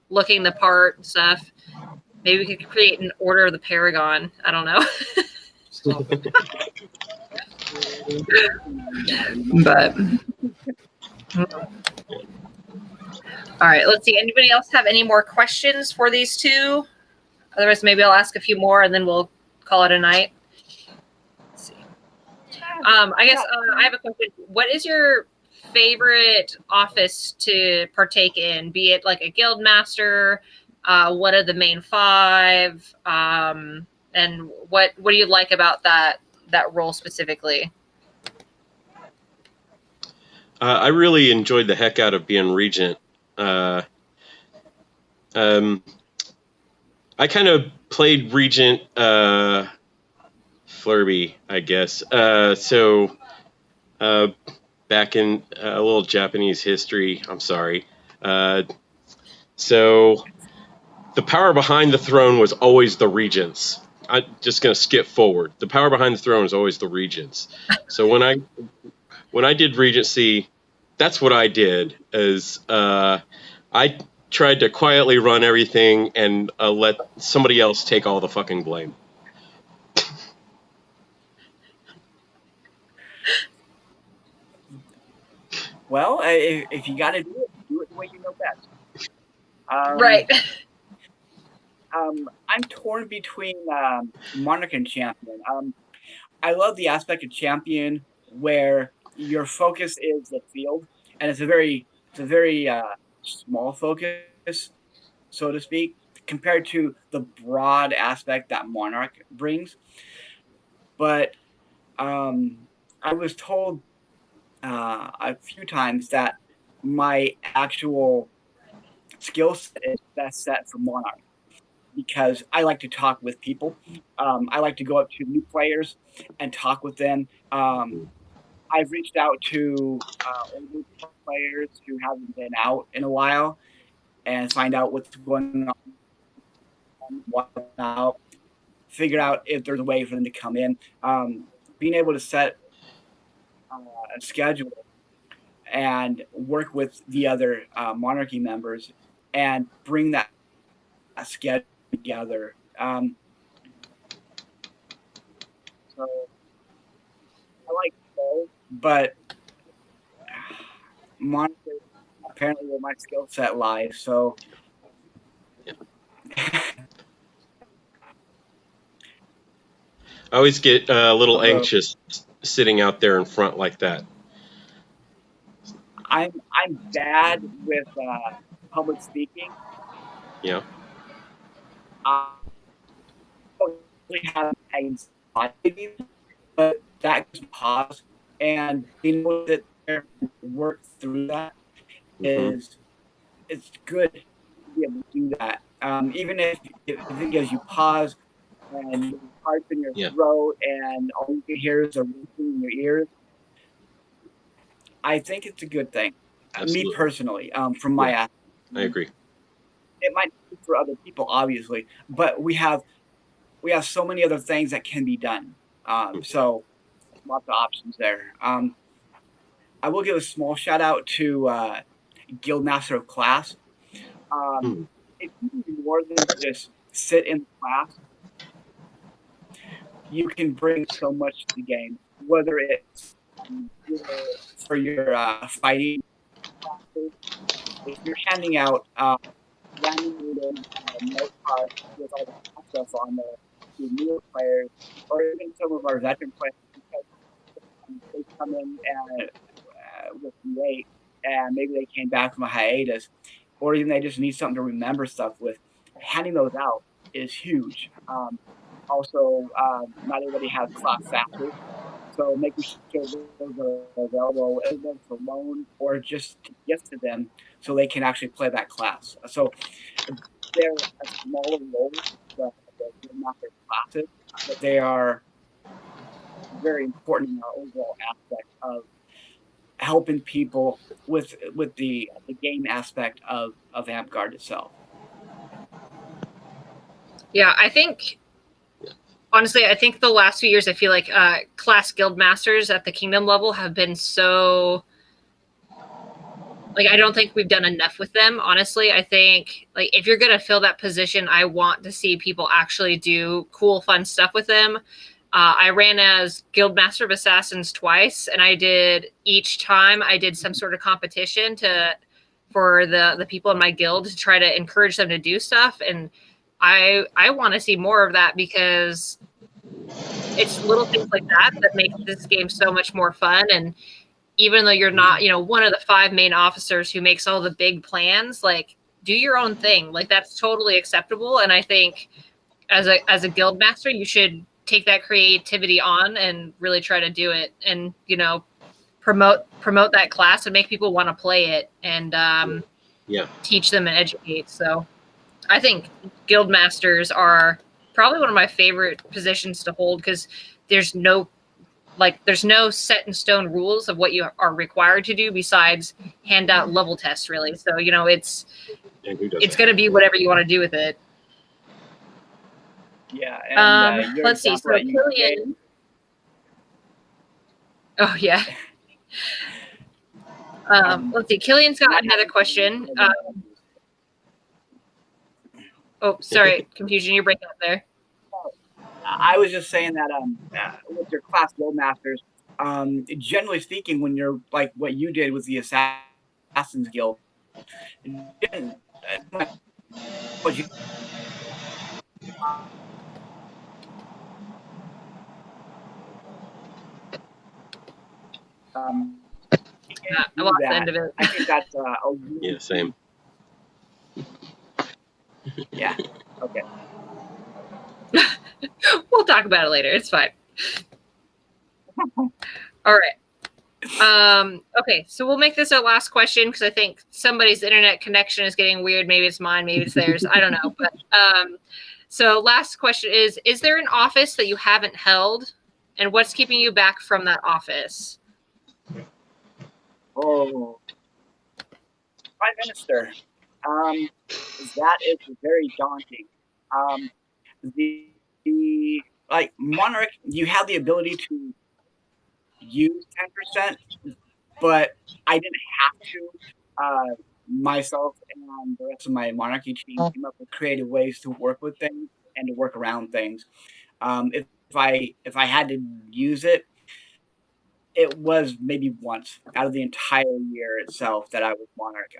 looking the part and stuff. Maybe we could create an Order of the Paragon. I don't know. But all right, let's see. Anybody else have any more questions for these two? Otherwise, maybe I'll ask a few more and then we'll call it a night. Let's see. I guess I have a question. What is your favorite office to partake in? Be it like a guild master, what are the main 5, and what do you like about that role specifically? I really enjoyed the heck out of being regent. I kind of played regent Flurby, I guess. So back in a little Japanese history, I'm sorry. So the power behind the throne was always the regents. I'm just going to skip forward. The power behind the throne is always the regents. So when I did regency, that's what I did. Is I tried to quietly run everything and let somebody else take all the fucking blame. Well, if you got to do it the way you know best. Right. I'm torn between Monarch and Champion. I love the aspect of Champion where your focus is the field, and it's a very small focus, so to speak, compared to the broad aspect that Monarch brings. But I was told a few times that my actual skill set is best set for Monarch, because I like to talk with people. I like to go up to new players and talk with them. I've reached out to older players who haven't been out in a while and find out what's going on, what's out, figure out if there's a way for them to come in. Being able to set a schedule and work with the other Monarchy members and bring that schedule together. So I like both. but Monica apparently where my skill set lies. So I always get a little although anxious sitting out there in front like that. I'm bad with public speaking. Yeah. I don't really have anxiety, but that gives me pause, and you know that there work through that Hmm. is it's good to be able to do that. Even if it gives you pause and your heart's in your Yeah. throat and all you can hear is a ringing in your ears, I think it's a good thing. Me Absolutely. personally, from Yeah, my I agree. it might be for other people, obviously, but we have so many other things that can be done. So lots of options there. I will give a small shout out to Guildmaster of Class. Hmm. If you do more than just sit in class, you can bring so much to the game. Whether it's for your fighting classes, if you're handing out laminated note cards with all the stuff on there to newer players, or even some of our veteran players, because they come in and with late, and maybe they came back from a hiatus, or even they just need something to remember stuff with. Handing those out is huge. Also, not everybody has class factors, so making sure those are available either for loan or just to gift to them so they can actually play that class. So they're a smaller role, they're not their classes, but they are very important in our overall aspect of helping people with the game aspect of Amtgard itself. Yeah, I think honestly, I think the last few years, I feel like class guild masters at the kingdom level have been so like I don't think we've done enough with them. Honestly, I think like if you're gonna fill that position, I want to see people actually do cool, fun stuff with them. I ran as Guild Master of Assassins twice, and I did each time I did some sort of competition to for the people in my guild to try to encourage them to do stuff. And I want to see more of that because it's little things like that that make this game so much more fun. And even though you're not, one of the 5 main officers who makes all the big plans, like do your own thing. Like that's totally acceptable. And I think as a guild master, you should take that creativity on and really try to do it and, promote that class and make people want to play it and Yeah. teach them and educate. So I think guild masters are probably one of my favorite positions to hold because there's no set in stone rules of what you are required to do besides hand out level tests really. So, it's going to be whatever you want to do with it. Yeah, and Let's see. So Killian. Oh yeah. Let's see. Killian's got another question. Oh, sorry, Confusion. You're breaking up there. I was just saying that with your class guild masters, generally speaking, when you're like what you did with the Assassin's Guild, I lost the end of it. I think that's Yeah, same. Yeah. Okay. We'll talk about it later. It's fine. All right. Okay, so we'll make this our last question because I think somebody's internet connection is getting weird. Maybe it's mine, maybe it's theirs. I don't know. But so last question is there an office that you haven't held? And what's keeping you back from that office? Oh, Prime Minister. That is very daunting. The like monarch, you have the ability to use 10%, but I didn't have to. Myself and the rest of my monarchy team came up with creative ways to work with things and to work around things. If I had to use it, it was maybe once out of the entire year itself that I was monarch.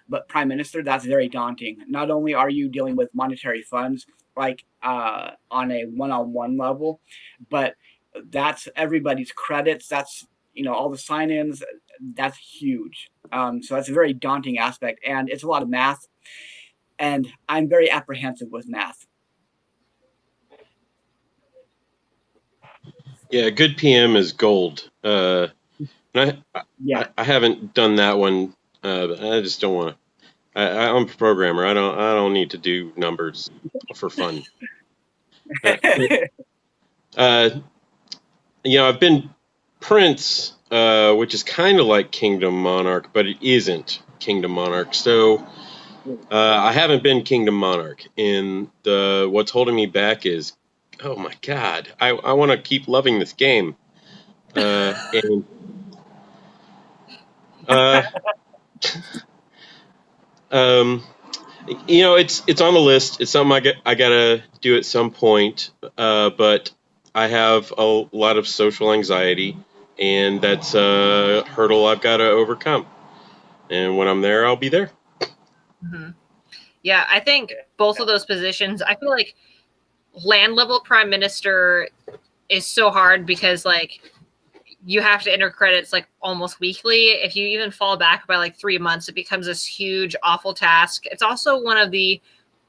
But prime minister, that's very daunting. Not only are you dealing with monetary funds, like on a one-on-one level, but that's everybody's credits. That's all the sign-ins. That's huge. So that's a very daunting aspect, and it's a lot of math. And I'm very apprehensive with math. Yeah, good PM is gold. And Yeah. I haven't done that one. I just don't want to. I'm a programmer. I don't need to do numbers for fun. I've been Prince, which is kind of like Kingdom Monarch, but it isn't Kingdom Monarch. So I haven't been Kingdom Monarch, and what's holding me back is, oh my God, I want to keep loving this game, and it's on the list. It's something I gotta do at some point, but I have a lot of social anxiety, and that's a hurdle I've got to overcome. And when I'm there, I'll be there. Mm-hmm. Yeah, I think both of those positions, I feel like land level prime minister is so hard because you have to enter credits almost weekly. If you even fall back by 3 months, it becomes this huge, awful task. It's also one of the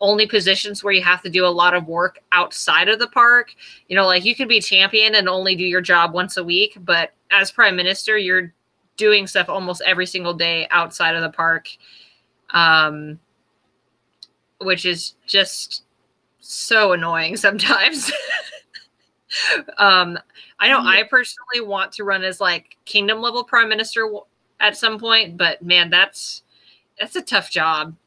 only positions where you have to do a lot of work outside of the park. You can be champion and only do your job once a week, but as prime minister, you're doing stuff almost every single day outside of the park, which is just so annoying sometimes. I know I personally want to run as kingdom level prime minister at some point, but man, that's a tough job.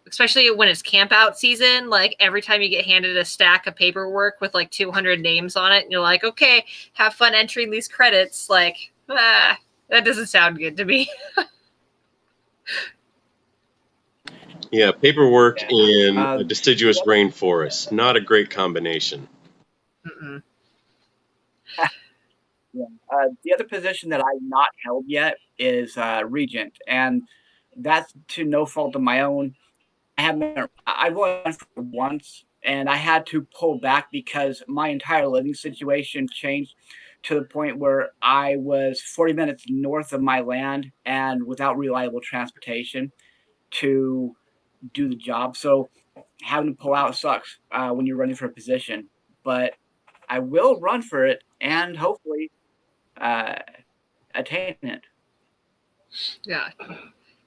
Especially when it's camp out season, every time you get handed a stack of paperwork with 200 names on it, and you're like, okay, have fun entering these credits. That doesn't sound good to me. Yeah, paperwork in a deciduous rainforest, not a great combination. Mm-mm. Yeah. The other position that I've not held yet is regent, and that's to no fault of my own. I've only run for once, and I had to pull back because my entire living situation changed to the point where I was 40 minutes north of my land and without reliable transportation to do the job. So having to pull out sucks when you're running for a position. But I will run for it and hopefully attain it. Yeah.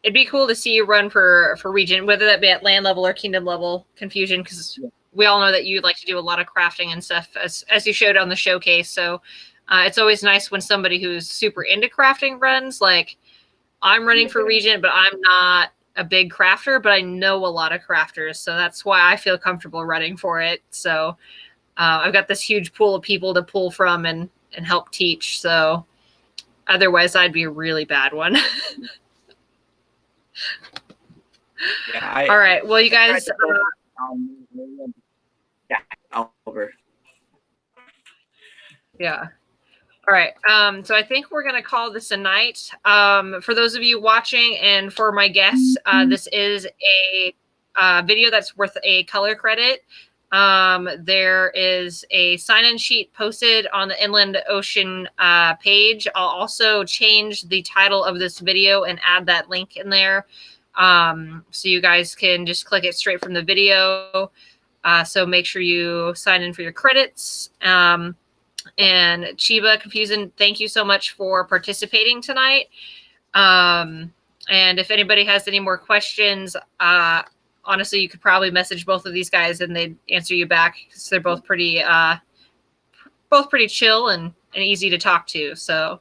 It'd be cool to see you run for regent, whether that be at land level or kingdom level. Confusion, because we all know that you like to do a lot of crafting and stuff, as you showed on the showcase. So it's always nice when somebody who's super into crafting runs. I'm running for regent, but I'm not a big crafter, but I know a lot of crafters, so that's why I feel comfortable running for it. So I've got this huge pool of people to pull from and help teach. So otherwise, I'd be a really bad one. Yeah, all right. Well, you guys. Over. Yeah. All right. So I think we're going to call this a night. For those of you watching and for my guests, this is a video that's worth a color credit. There is a sign-in sheet posted on the Inland Ocean page. I'll also change the title of this video and add that link in there. So you guys can just click it straight from the video. So make sure you sign in for your credits. And Chiba Confusion, thank you so much for participating tonight. And if anybody has any more questions, honestly, you could probably message both of these guys and they'd answer you back because they're both pretty chill and easy to talk to. So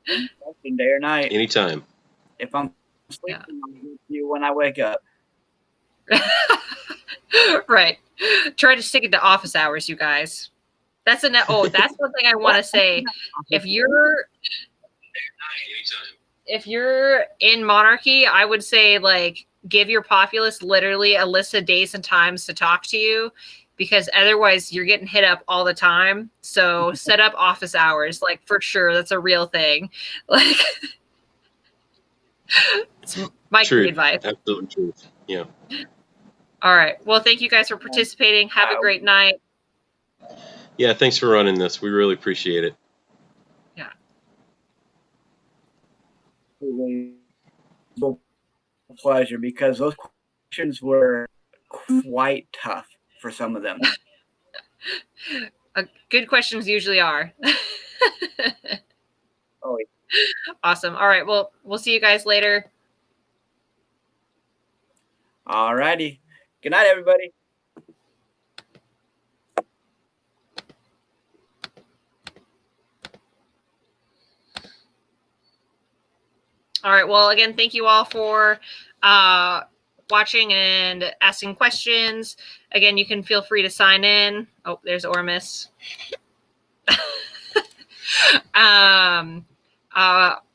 day or night, anytime. If I'm sleeping, I'll get you when I wake up. Right. Try to stick it to office hours, you guys. That's that's one thing I want to say. If you're in monarchy, I would say give your populace literally a list of days and times to talk to you, because otherwise you're getting hit up all the time. So set up office hours, like for sure. That's a real thing. Like it's my True. advice. Absolutely true. Yeah. All right. Well, thank you guys for participating. Have a great night. Yeah. Thanks for running this. We really appreciate it. Yeah. Pleasure, because those questions were quite tough for some of them. Good questions usually are. Oh, yeah. Awesome. All right. Well, we'll see you guys later. All righty. Good night, everybody. All right. Well, again, thank you all for watching and asking questions. Again, you can feel free to sign in. Oh, there's Ormus.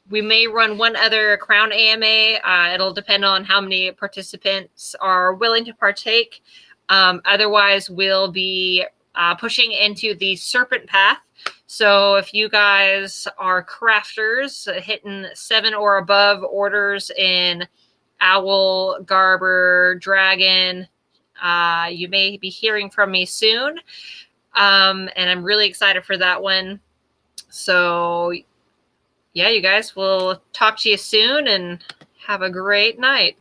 We may run one other Crown AMA. It'll depend on how many participants are willing to partake. Otherwise, we'll be pushing into the Serpent Path. So if you guys are crafters hitting 7 or above orders in Owl, Garber, Dragon, you may be hearing from me soon. And I'm really excited for that one. So yeah, you guys, we'll talk to you soon and have a great night.